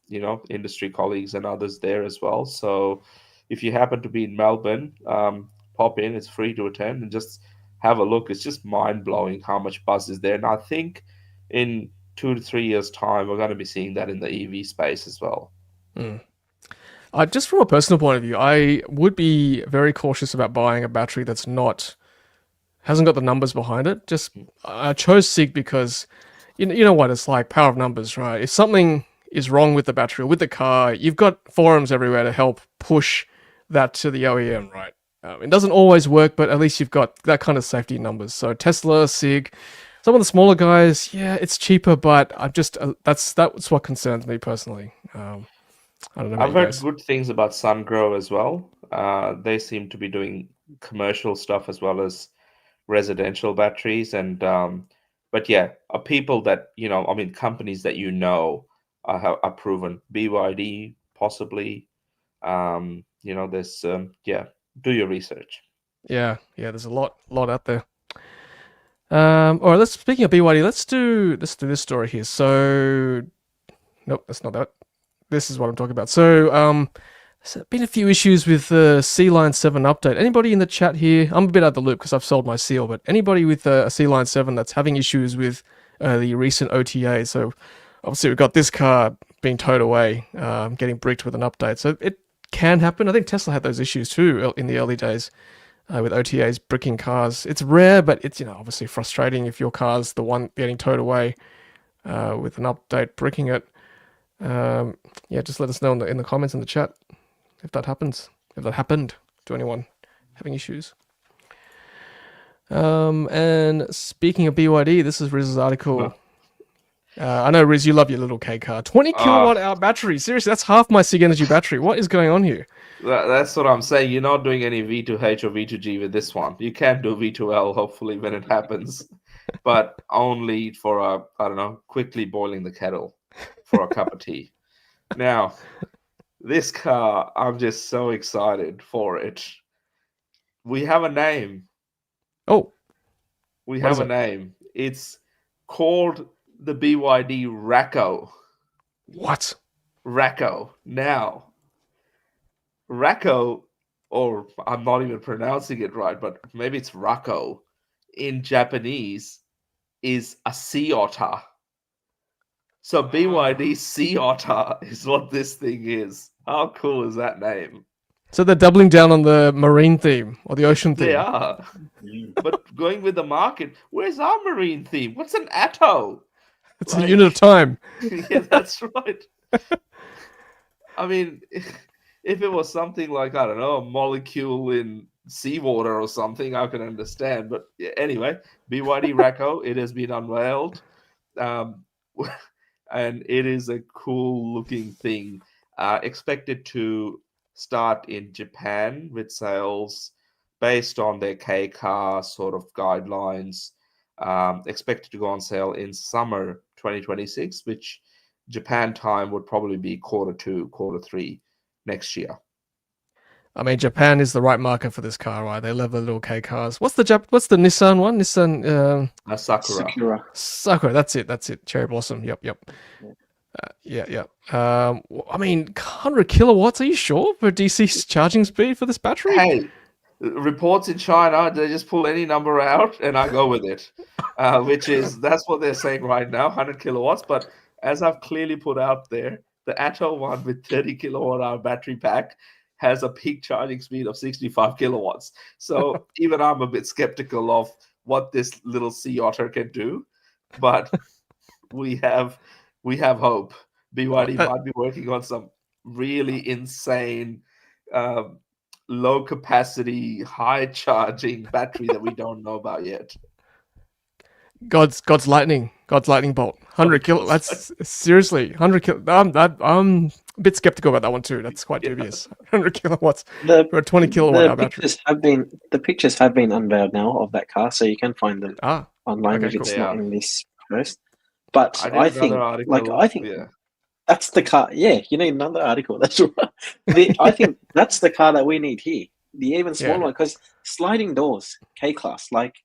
industry colleagues and others there as well. So if you happen to be in Melbourne, pop in, it's free to attend and just have a look. It's just mind blowing how much buzz is there. And I think in 2 to 3 years' time, we're going to be seeing that in the EV space as well. Just from a personal point of view, I would be very cautious about buying a battery that's hasn't got the numbers behind it. I chose SIG because you know what it's like, power of numbers, right? If something is wrong with the battery or with the car, you've got forums everywhere to help push that to the OEM, right? It doesn't always work, but at least you've got that kind of safety numbers. So Tesla, SIG, some of the smaller guys, yeah, it's cheaper, but that's what concerns me personally. I don't know. I've heard good things about SunGrow as well. They seem to be doing commercial stuff as well as residential batteries, and but yeah, people that companies that are proven. BYD possibly. There's do your research. Yeah, there's a lot out there. All right, speaking of BYD, let's do this story here. So nope, that's not that. This is what I'm talking about. So there's been a few issues with the C-Line 7 update. Anybody in the chat here? I'm a bit out of the loop because I've sold my Seal, but anybody with a C-Line 7 that's having issues with the recent OTA? So obviously we've got this car being towed away, getting bricked with an update. So it can happen. I think Tesla had those issues too in the early days with OTAs bricking cars. It's rare, but it's obviously frustrating if your car's the one getting towed away with an update bricking it. Just let us know in the comments in the chat if that happens, if that happened to anyone having issues. And speaking of BYD, this is Riz's article. I know, Riz, you love your little K car. 20 kilowatt hour battery. Seriously, that's half my SIG Energy battery. What is going on here? That's what I'm saying. You're not doing any V2H or V2G with this one. You can do V2L, hopefully, when it happens, but only for quickly boiling the kettle for a cup of tea. Now, this car, I'm just so excited for it. We have a name. Oh. We have a name. It's called the BYD Racco. What? Racco. Now, Racco, or I'm not even pronouncing it right, but maybe it's Racco in Japanese, is a sea otter. So BYD Sea Otter is what this thing is. How cool is that name? So they're doubling down on the marine theme or the ocean They theme. are. But going with the market, where's our marine theme? What's an Atto? It's a unit of time. Yeah, that's right. I mean, if it was something like, I don't know, a molecule in seawater or something, I can understand. But yeah, anyway, BYD Racco, it has been unveiled. Um, and it is a cool looking thing. Expected to start in Japan with sales based on their K car sort of guidelines. Expected to go on sale in summer 2026, which Japan time would probably be Q2, Q3 next year. I mean, Japan is the right market for this car, right? They love the little K cars. What's the Nissan one? Nissan Sakura. Sakura. That's it. Cherry Blossom. Yep. Yeah. I mean, 100 kilowatts. Are you sure for DC charging speed for this battery? Hey, reports in China, they just pull any number out and I go with it, that's what they're saying right now, 100 kilowatts. But as I've clearly put out there, the Atto one with 30 kilowatt hour battery pack has a peak charging speed of 65 kilowatts. So even I'm a bit skeptical of what this little Sea Otter can do, but we have hope. BYD might be working on some really insane low capacity, high charging battery that we don't know about yet. God's lightning bolt. 100 kilo. That's seriously 100 kilo. I'm a bit skeptical about that one too. That's quite dubious. 100 kilowatts for a 20 kilowatt hour battery. The pictures have been unveiled now of that car, so you can find them online if it's not in this post. But I think that's the car. Yeah, you need another article. That's right. I think that's the car that we need here. The even smaller one, because sliding doors, K-Class, like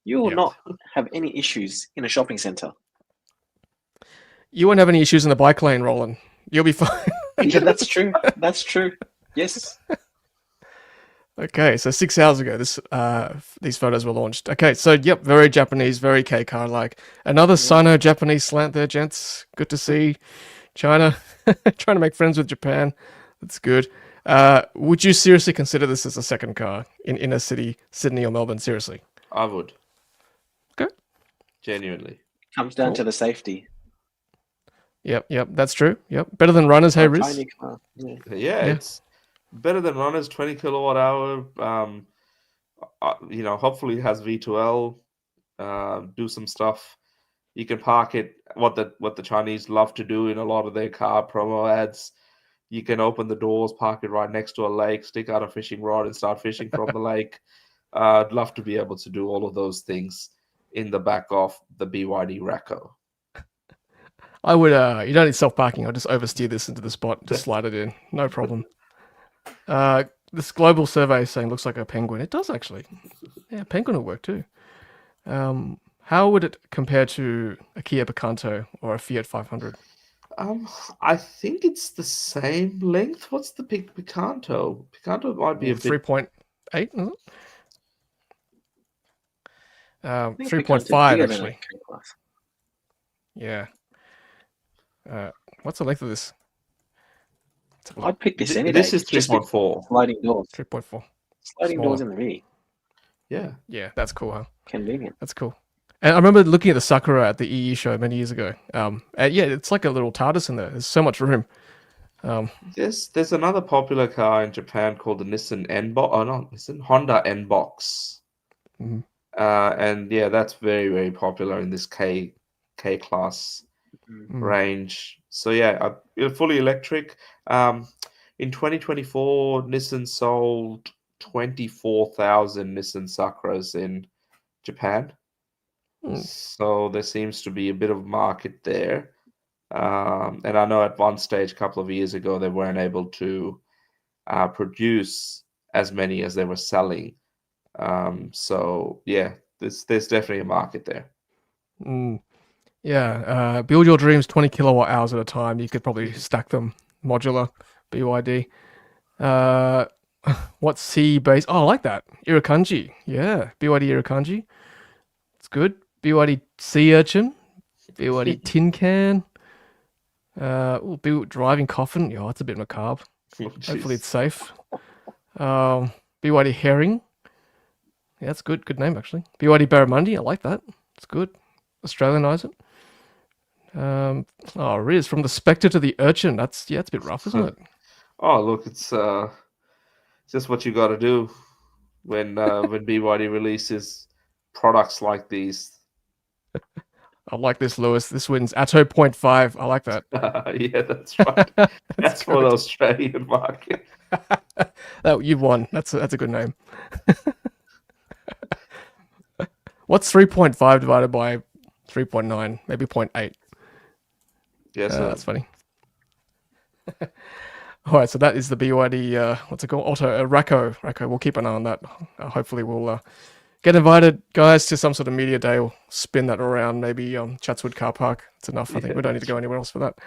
you will not have any issues in a shopping center. You won't have any issues in the bike lane, Roland. You'll be fine. Yeah, that's true. That's true. Yes. Okay, so 6 hours ago, these photos were launched. Okay, so yep, very Japanese, very K-car like. Another Sino-Japanese slant there, gents. Good to see China trying to make friends with Japan. That's good. Would you seriously consider this as a second car in inner city, Sydney or Melbourne? Seriously? I would. Okay. Genuinely. Comes down to the safety. Yep, that's true. Yep, better than runners. Hey, Riz. Yeah, it's better than runners. 20 kilowatt hour. Hopefully it has V2L. Do some stuff. You can park it. What the Chinese love to do in a lot of their car promo ads. You can open the doors, park it right next to a lake, stick out a fishing rod, and start fishing from the lake. I'd love to be able to do all of those things in the back of the BYD Racco. I would. You don't need self-parking. I'll just oversteer this into the spot. Just slide it in. No problem. This global survey is saying looks like a Penguin. It does actually. Yeah, Penguin will work too. How would it compare to a Kia Picanto or a Fiat 500? I think it's the same length. What's the Picanto? Picanto might be a bit 3.8, is it? 3.5 actually. Yeah. What's the length of this? I'd pick this any day. This is 3.4. Sliding doors. 3.4. Sliding doors in the rear. Yeah, that's cool, huh? Convenient. That's cool. And I remember looking at the Sakura at the EE show many years ago. It's like a little TARDIS in there. There's so much room. There's another popular car in Japan called the Nissan Honda N-Box. Mm-hmm. And that's very, very popular in this K class range. So fully electric. In 2024, Nissan sold 24,000 Nissan Sakuras in Japan. So there seems to be a bit of market there. And I know at one stage, a couple of years ago, they weren't able to produce as many as they were selling. There's definitely a market there. Build your dreams 20 kilowatt hours at a time. You could probably stack them modular. BYD. What's C base? Oh, I like that. Irakanji. Yeah, BYD Irakanji. It's good. BYD Sea Urchin. BYD Tin Can. Be driving coffin. Yeah, it's a bit macabre. Oh, Hopefully jeez. it's safe. BYD herring. Yeah, that's good. Good name actually. BYD barramundi. I like that. It's good. Australianize it. Riz from the Spectre to the Urchin. It's a bit rough, isn't it? Oh, look, it's just what you got to do when BYD releases products like these. I like this, Lewis. This wins Atto 0.5. I like that. Yeah, that's right. That's for the Australian market. You've won. That's a good name. What's 3.5 divided by 3.9? Maybe 0.8. Yes, That's funny. All right, so that is the BYD, what's it called? Otter, Racco. We'll keep an eye on that. Hopefully we'll get invited, guys, to some sort of media day. We'll spin that around, maybe Chatswood car park. It's enough. I think we don't need to go anywhere else for that.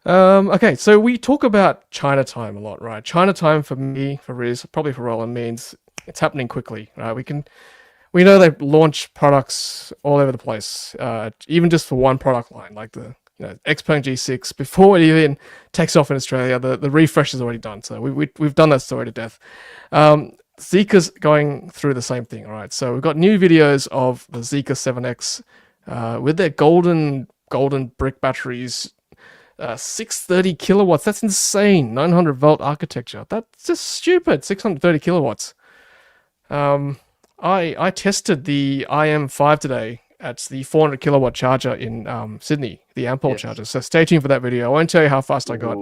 Okay, so we talk about China time a lot, right? China time for me, for Riz, probably for Roland, means it's happening quickly, right? We know they launch products all over the place, even just for one product line, like the Xpeng G6. Before it even takes off in Australia, the refresh is already done. So we've done that story to death. Zeekr's going through the same thing, all right? So we've got new videos of the Zeekr 7X with their golden brick batteries, 630 kilowatts. That's insane. 900 volt architecture. That's just stupid. 630 kilowatts. I tested the IM5 today at the 400 kilowatt charger in Sydney, the Ampol charger. So stay tuned for that video. I won't tell you how fast I got,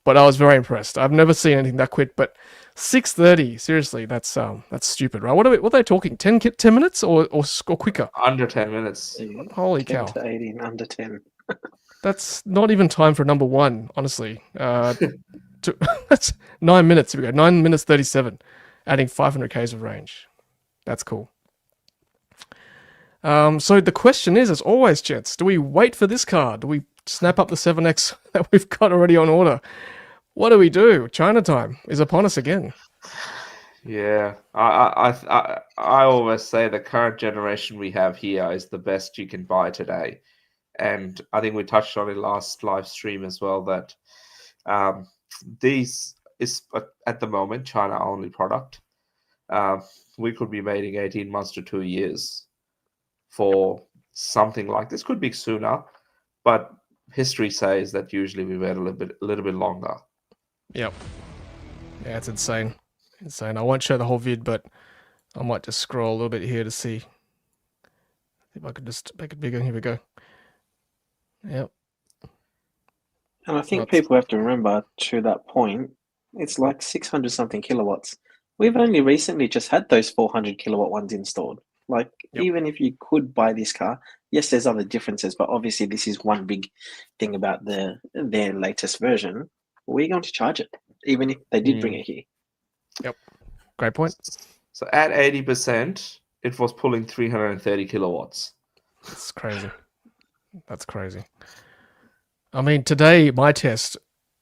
but I was very impressed. I've never seen anything that quick. But 630, seriously, that's stupid, right? What are they talking? 10 minutes or quicker? Under 10 minutes. Holy 10 cow! to 18, under 10. That's not even time for number one, honestly. That's 9 minutes. Here we go. 9 minutes 37, adding 500 k's of range. That's cool. So the question is, as always, gents, do we wait for this car? Do we snap up the 7X that we've got already on order? What do we do? China time is upon us again. Yeah, I always say the current generation we have here is the best you can buy today, and I think we touched on it last live stream as well that these is at the moment China only product. We could be waiting 18 months to 2 years for something like this. Could be sooner, but history says that usually we wait a little bit longer. Yep. Yeah, it's insane. I won't show the whole vid, but I might just scroll a little bit here to see if I could just make it bigger. Here we go. Yep. And I think people have to remember, to that point, it's like 600 something kilowatts. We've only recently just had those 400 kilowatt ones installed. Like, even if you could buy this car, yes, there's other differences, but obviously this is one big thing about their latest version. We're going to charge it, even if they did bring it here. Yep. Great point. So at 80%, it was pulling 330 kilowatts. That's crazy. That's crazy. I mean, today, my test,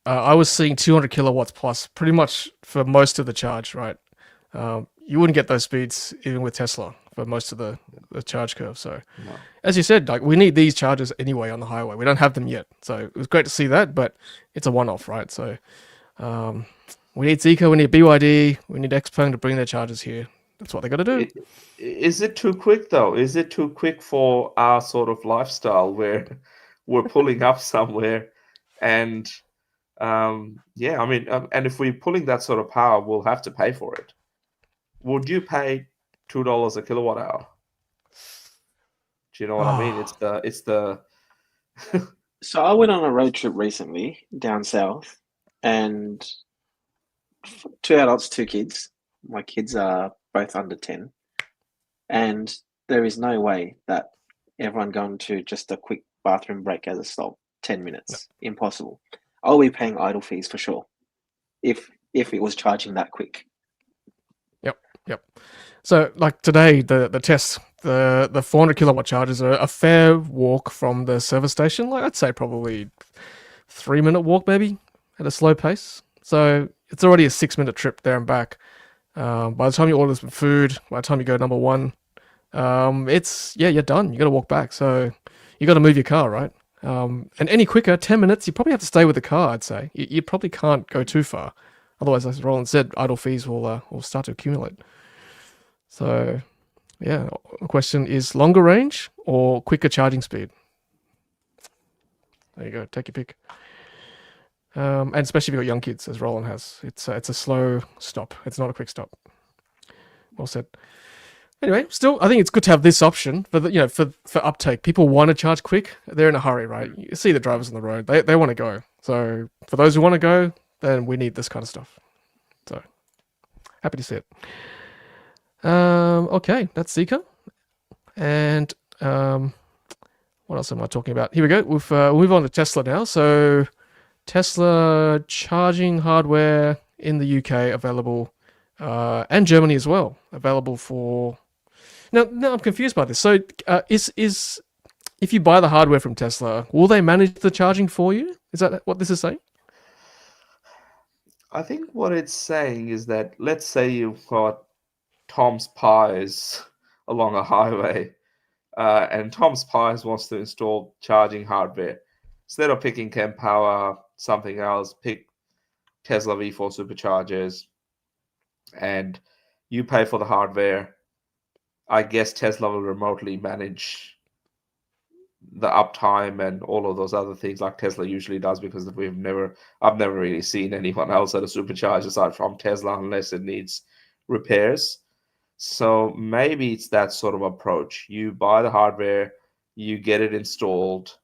I was seeing 200 kilowatts plus pretty much for most of the charge, right? You wouldn't get those speeds even with Tesla for most of the charge curve. So, as you said, like we need these chargers anyway on the highway. We don't have them yet. So it was great to see that, but it's a one-off, right? So we need Zeekr, we need BYD, we need Xpeng to bring their chargers here. That's what they got to do. Is it too quick though? Is it too quick for our sort of lifestyle where we're pulling up somewhere and and if we're pulling that sort of power, we'll have to pay for it. Would you pay $2 a kilowatt hour? Do you know what I mean? It's the So I went on a road trip recently down south, and 2 adults, 2 kids. My kids are both under 10, and there is no way that everyone going to just a quick bathroom break as a stop, 10 minutes. No. Impossible. I'll be paying idle fees for sure if it was charging that quick. Yep. So like today, the test, the 400 kilowatt chargers are a fair walk from the service station. Like I'd say probably 3-minute walk maybe at a slow pace. So it's already a 6-minute trip there and back. By the time you order some food, by the time you go number one, you're done. You got to walk back. So you got to move your car, right? And any quicker, 10 minutes, you probably have to stay with the car, I'd say. You probably can't go too far. Otherwise, as Roland said, idle fees will start to accumulate. So, yeah, the question is longer range or quicker charging speed? There you go, take your pick. And especially if you've got young kids, as Roland has. It's a slow stop. It's not a quick stop. Well said. Anyway, still, I think it's good to have this option for the, for uptake. People want to charge quick. They're in a hurry, right? You see the drivers on the road. They want to go. So for those who want to go, then we need this kind of stuff. So happy to see it. Okay, that's Zeekr. And what else am I talking about? Here we go. We'll move on to Tesla now. So Tesla charging hardware in the UK available, and Germany as well, available for. Now I'm confused by this. So is if you buy the hardware from Tesla, will they manage the charging for you? Is that what this is saying? I think what it's saying is that, let's say you've got Tom's Pies along a highway, and Tom's Pies wants to install charging hardware. Instead of picking Kempower, something else, pick Tesla V4 Superchargers, and you pay for the hardware. I guess Tesla will remotely manage the uptime and all of those other things like Tesla usually does, because I've never really seen anyone else at a supercharger aside from Tesla unless it needs repairs. So maybe it's that sort of approach. You buy the hardware, you get it installed.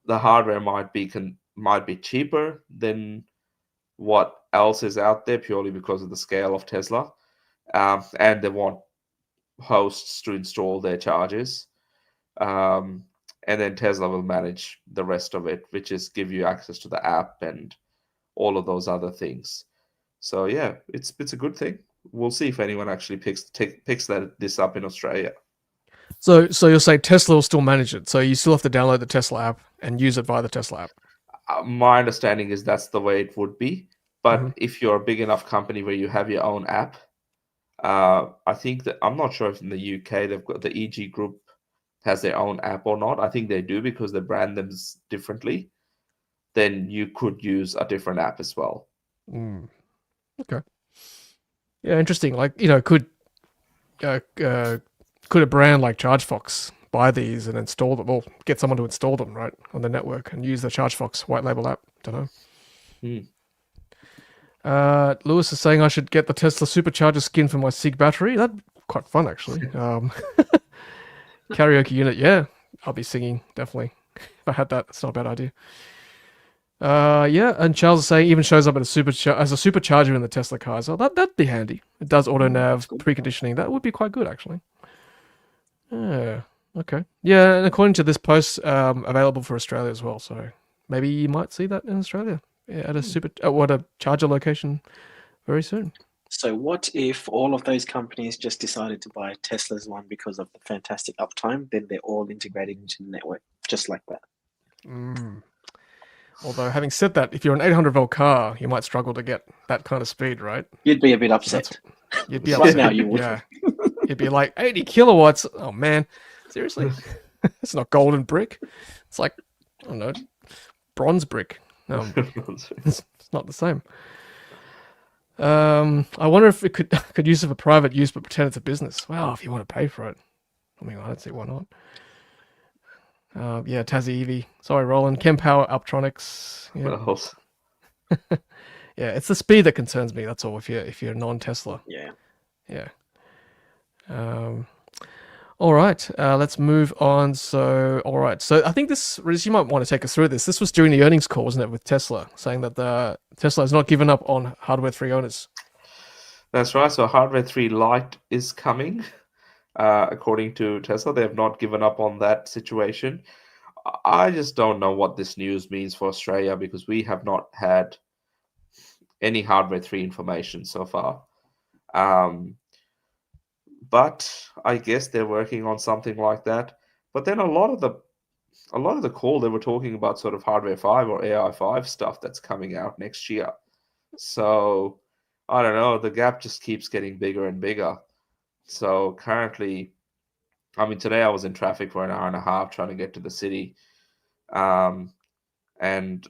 The hardware might be cheaper than what else is out there purely because of the scale of Tesla, and they want hosts to install their chargers, and then Tesla will manage the rest of it, which is give you access to the app and all of those other things. So yeah, it's a good thing. We'll see if anyone actually picks this up in Australia. So you'll say Tesla will still manage it. So you still have to download the Tesla app and use it via the Tesla app. My understanding is that's the way it would be. But if you're a big enough company where you have your own app, I think that, I'm not sure if in the UK they've got the EG Group has their own app or not. I think they do because they brand them differently. Then you could use a different app as well. Okay. Yeah, interesting. Like, could a brand like ChargeFox buy these and install them, or get someone to install them, right, on the network and use the ChargeFox white label app? Don't know. Lewis is saying I should get the Tesla Supercharger skin for my SIG battery. That'd be quite fun, actually. Karaoke unit, yeah. I'll be singing, definitely. If I had that, it's not a bad idea. Yeah, and Charles is saying even shows up as a supercharger in the Tesla car. So that'd be handy. It does auto nav preconditioning. That would be quite good, actually. Yeah. Okay. Yeah, and according to this post, available for Australia as well. So maybe you might see that in Australia at a charger location very soon. So what if all of those companies just decided to buy Tesla's one because of the fantastic uptime? Then they're all integrated into the network, just like that. Although, having said that, if you're an 800-volt car, you might struggle to get that kind of speed, right? You'd be a bit upset. You'd be Right upset. now you would. Yeah. You'd be like, 80 kilowatts? Oh, man. Seriously? It's not golden brick. It's like, I don't know, bronze brick. It's not the same. I wonder if it could use it for private use but pretend it's a business. Well, if you want to pay for it. I mean, I don't see why not. Yeah, Tassie EV. Sorry, Roland. Kempower Uptronics. Yeah. Yeah, it's the speed that concerns me. That's all. If you're non-Tesla. Yeah. All right. Let's move on. So, all right. So I think Riz, you might want to take us through this. This was during the earnings call, wasn't it, with Tesla, saying that Tesla has not given up on Hardware 3 owners. That's right. So Hardware 3 Lite is coming. According to Tesla, they have not given up on that situation. I just don't know what this news means for Australia because we have not had any Hardware 3 information so far. But I guess they're working on something like that. But then a lot of the call, they were talking about sort of Hardware 5 or AI 5 stuff that's coming out next year. So I don't know. The gap just keeps getting bigger and bigger. So currently, I mean, today I was in traffic for an hour and a half trying to get to the city. And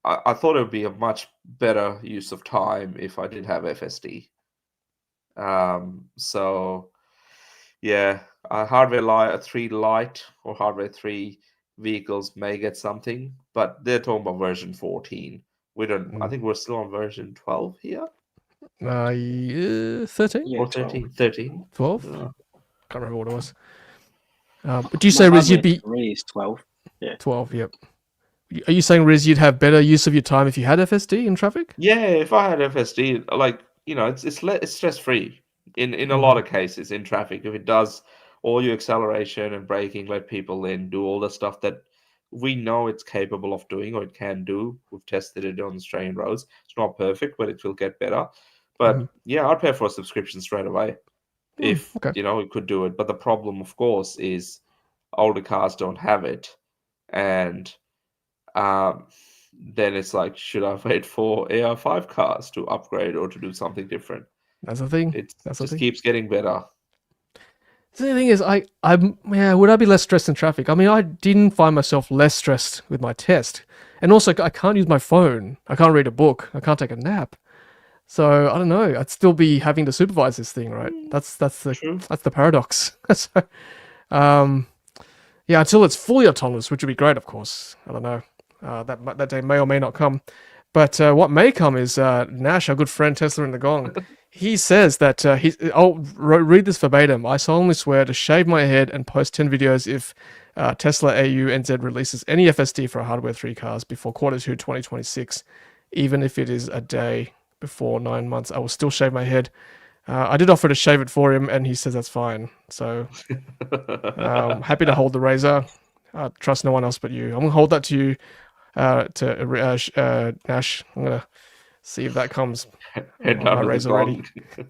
I thought it would be a much better use of time if I did have FSD. So yeah, hardware 3 Lite or hardware 3 vehicles may get something, but they're talking about version 14. We don't. I think we're still on version 12 here, 13? Yeah, or 12. 13. 13. 12? I don't know. Can't remember what it was. But do you My say, Riz, you'd hardware be 3 is 12. 12? Yep. Are you saying, Riz, you'd have better use of your time if you had FSD in traffic? Yeah, if I had FSD, like it's stress free in a lot of cases in traffic. If it does all your acceleration and braking, let people in, do all the stuff that we know it's capable of doing or it can do. We've tested it on Australian roads. It's not perfect, but it will get better. But yeah, I'd pay for a subscription straight away if Okay. it could do it. But the problem, of course, is older cars don't have it, and then it's like, should I wait for AR5 cars to upgrade or to do something different? That's the thing. It That's the just thing. keeps getting better. The thing is, would I be less stressed in traffic? I mean, I didn't find myself less stressed with my test. And also, I can't use my phone. I can't read a book. I can't take a nap. So I don't know. I'd still be having to supervise this thing, right? That's True. the paradox. So, yeah, until it's fully autonomous, which would be great, of course. I don't know. That day may or may not come. But what may come is Nash, our good friend Tesla in the Gong. He says that I'll read this verbatim. I solemnly swear to shave my head and post 10 videos if Tesla AU NZ releases any FSD for hardware 3 cars before Q2 2026, even if it is a day before 9 months. I will still shave my head. I did offer to shave it for him, and he says that's fine. So happy to hold the razor. I trust no one else but you. I'm gonna hold that to you, Nash. I'm gonna see if that comes. Head My down to the razor ready. gong.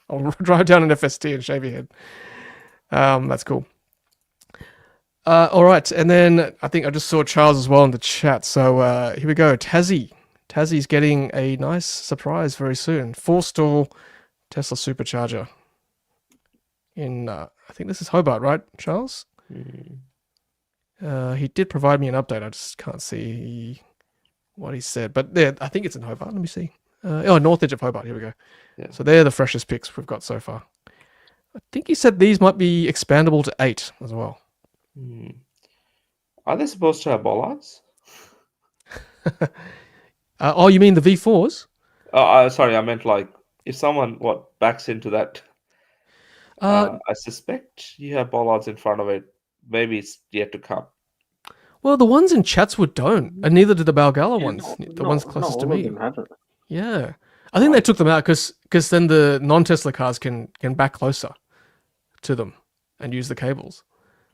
I'll drive down an FSD and shave your head. That's cool. All right, and then I think I just saw Charles as well in the chat. So here we go. Tassie's getting a nice surprise very soon. 4-stall Tesla Supercharger. In I think this is Hobart, right, Charles? He did provide me an update. I just can't see what he said, but there, I think it's in Hobart. Let me see. North edge of Hobart. Here we go. Yeah. So they're the freshest picks we've got so far. I think he said these might be expandable to 8 as well. Are they supposed to have bollards? Oh, you mean the V4s? Sorry, I meant like if someone backs into that. I suspect you have bollards in front of it. Maybe it's yet to come. Well, the ones in Chatswood don't, and neither do the Balgala ones. The Not- ones not closest to all of me. them have it. Yeah, I think they took them out because then the non-Tesla cars can back closer to them and use the cables.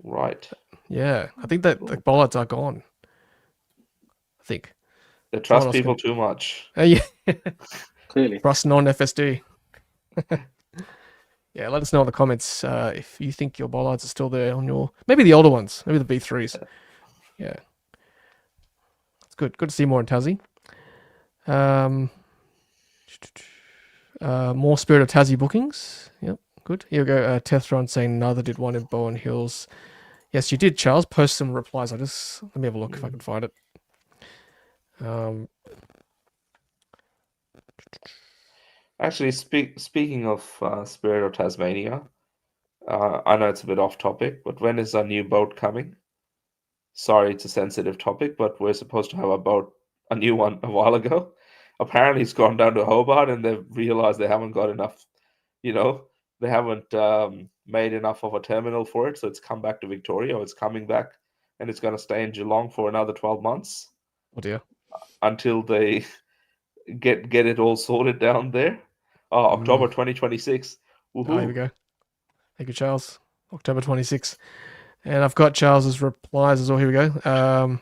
Right. Yeah, I think that the bollards are gone. I think. They trust else people too much. Yeah, Clearly. Rust non-FSD. Yeah, let us know in the comments if you think your bollards are still there on your maybe the older ones, maybe the V3s. Yeah, it's good. Good to see more in Tassie. More Spirit of Tassie bookings. Yep, good. Here we go. Tethron saying neither did one in Bowen Hills. Yes, you did, Charles. Post some replies. Let me have a look if I can find it. Actually, speaking of Spirit of Tasmania, I know it's a bit off topic, but when is our new boat coming? Sorry, it's a sensitive topic, but we're supposed to have a new one a while ago. Apparently, it's gone down to Hobart, and they've realized they haven't got enough. They haven't made enough of a terminal for it, so it's come back to Victoria, or it's coming back, and it's going to stay in Geelong for another 12 months. Oh dear. Until they get it all sorted down there. October 2026. Oh, here we go. Thank you, Charles. October 26th. And I've got Charles's replies as well. Here we go.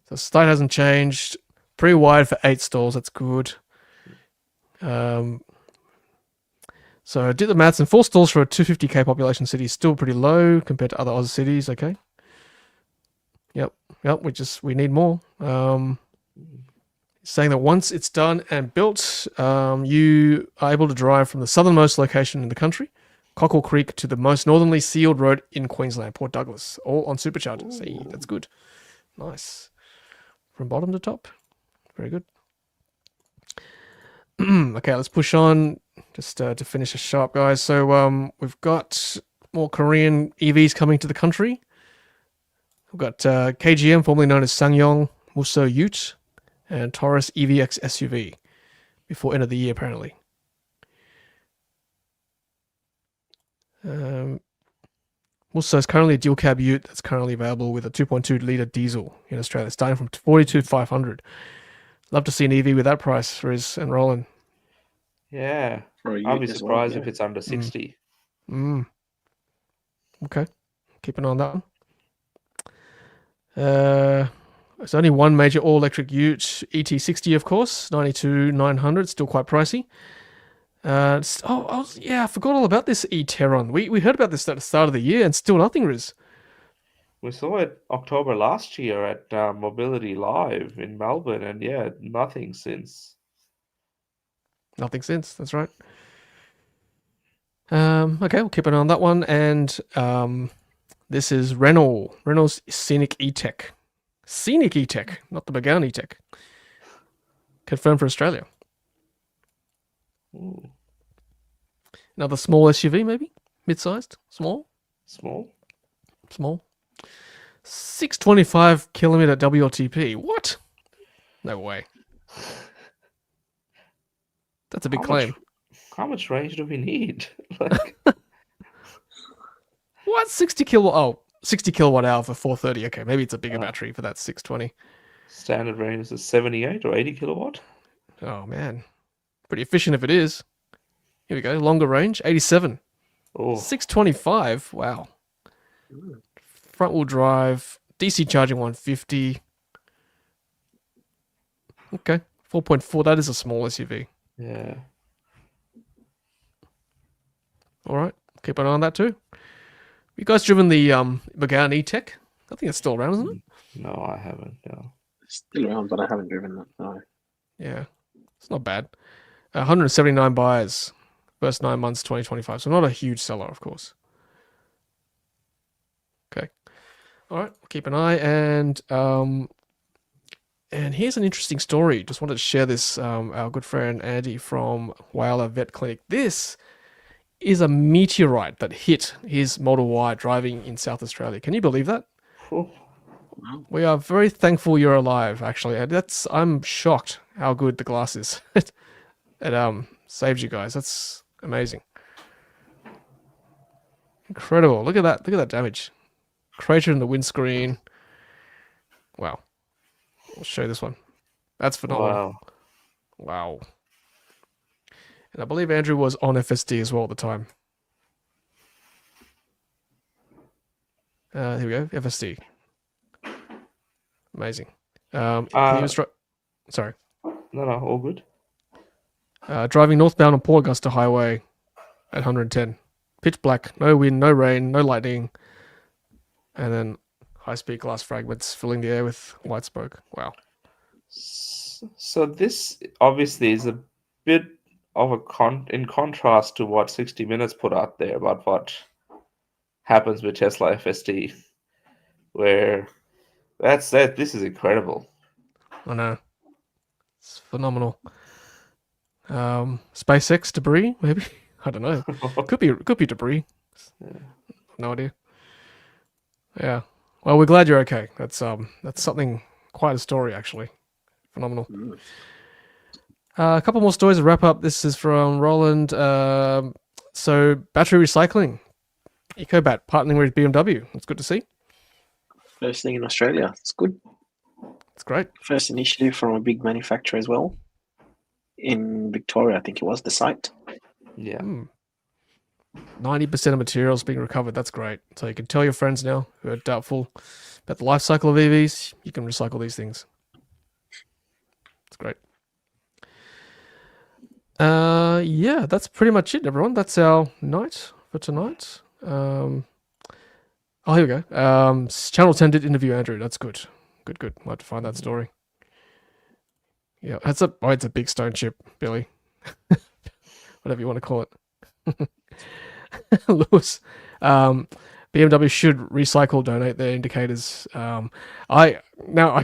So state hasn't changed. Pretty wide for 8 stalls. That's good. So I did the maths, and 4 stalls for a 250k population city is still pretty low compared to other Oz cities. Okay. Yep. We need more. Saying that once it's done and built, you are able to drive from the southernmost location in the country Cockle Creek to the most northerly sealed road in Queensland, Port Douglas, all on Superchargers. Hey, that's good. Nice. From bottom to top. Very good. Okay, let's push on just to finish us up, guys. So we've got more Korean EVs coming to the country. We've got KGM, formerly known as Sangyong, Musso Ute, and Torres EVX SUV before end of the year, apparently. Musso is currently a dual cab Ute that's currently available with a 2.2 litre diesel in Australia, starting from 42,500. Love to see an EV with that price, Riz and Roland. Yeah. For a I'll be Ute as surprised well, if it's under 60. Okay, keep an eye on that one. There's only one major all-electric Ute, ET60, of course, 92,900, still quite pricey. I forgot all about this e-Terron. We heard about this at the start of the year, and still nothing, Riz. We saw it October last year at Mobility Live in Melbourne, and yeah, nothing since. Nothing since, that's right. Okay, we'll keep an eye on that one. And this is Renault's Scenic E-Tech. Scenic E-Tech, not the Megane E-Tech. Confirmed for Australia. Ooh, Another small SUV, maybe? Mid-sized? Small? small. 625 kilometer WLTP. What? No way. That's a big claim. How much range do we need? Like, What? 60 kilowatt hour for 430. Okay, maybe it's a bigger battery for that 620. standard range is 78 or 80 kilowatt. Oh, man. Pretty efficient if it is. Here we go. Longer range, 87. Oh, 625. Wow. Front wheel drive, DC charging 150. Okay. 4.4. That is a small SUV. yeah. All right. Keep an eye on that too. You guys driven the Megane E-Tech? I think it's still around, isn't it? No, I haven't. No. It's still around, but I haven't driven that. No. Yeah. It's not bad. 179 buyers. First 9 months, 2025. So not a huge seller, of course. Okay. All right. Keep an eye. And here's an interesting story. Just wanted to share this. Our good friend Andy from Whyalla Vet Clinic. This is a meteorite that hit his Model Y driving in South Australia. Can you believe that? Oh, We are very thankful you're alive, actually. And I'm shocked how good the glass is. It saved you guys. That's amazing. Incredible. Look at that. Look at that damage. Crater in the windscreen. Wow. I'll show you this one. That's phenomenal. wow. Wow. And I believe Andrew was on FSD as well at the time. Here we go. FSD. Amazing. He was sorry. No, all good. Driving northbound on Port Augusta Highway at 110. Pitch black. No wind, no rain, no lightning. And then high-speed glass fragments filling the air with white smoke. Wow. So this obviously is a bit of in contrast to what 60 Minutes put out there about what happens with Tesla FSD, where this is incredible. I know. It's phenomenal. SpaceX debris, maybe? I don't know. Could be debris. Yeah. No idea. Yeah. Well, we're glad you're okay. That's something, quite a story actually. Phenomenal. A couple more stories to wrap up. This is from Roland. So battery recycling. Ecobatt partnering with BMW. That's good to see. First thing in Australia. It's good. It's great. First initiative from a big manufacturer as well. In Victoria, I think it was the site. Yeah. 90% of materials being recovered. That's great. So you can tell your friends now who are doubtful about the life cycle of EVs, you can recycle these things. It's great. Yeah, that's pretty much it, everyone. That's our night for tonight. Here we go. Channel 10 did interview Andrew. That's good. Good. I'll have to find that story. Yeah, it's a big stone chip, Billy. Whatever you want to call it. Lewis, BMW should donate their indicators. I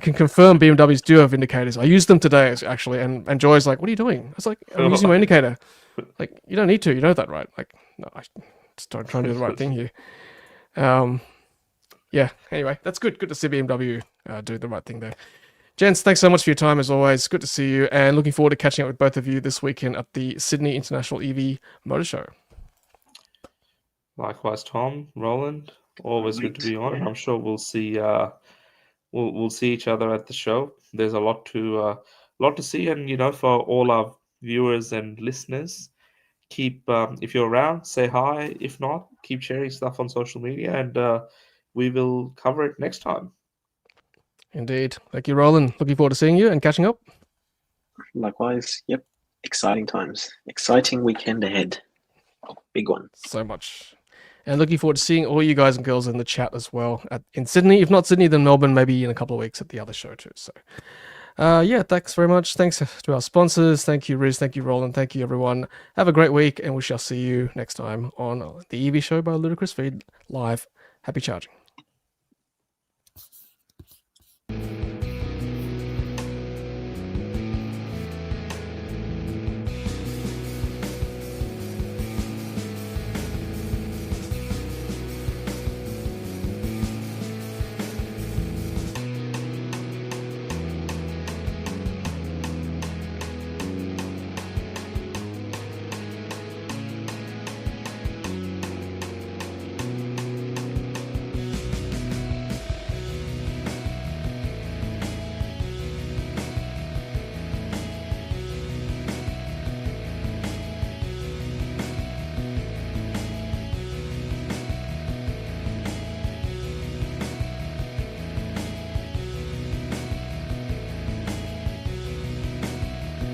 can confirm BMWs do have indicators. I used them today actually, and Joy's like, "What are you doing?" I was like, "I'm using my indicator." Like, you don't need to. You know that, right? Like, no, I just trying to do the right thing here. Yeah. Anyway, that's good. Good to see BMW do the right thing there. Gents, thanks so much for your time as always. Good to see you, and looking forward to catching up with both of you this weekend at the Sydney International EV Motor Show. Likewise, Tom, Roland, always good to be on, and I'm sure we'll see we'll see each other at the show. There's a lot to see, and for all our viewers and listeners, keep if you're around, say hi. If not, keep sharing stuff on social media, and we will cover it next time. Indeed. Thank you, Roland. Looking forward to seeing you and catching up. Likewise. Yep. Exciting times. Exciting weekend ahead. Big one. So much. And looking forward to seeing all you guys and girls in the chat as well in Sydney. If not Sydney, then Melbourne, maybe in a couple of weeks at the other show too. So, yeah, thanks very much. Thanks to our sponsors. Thank you, Riz. Thank you, Roland. Thank you, everyone. Have a great week, and we shall see you next time on the EV Show by Ludicrous Feed Live. Happy charging.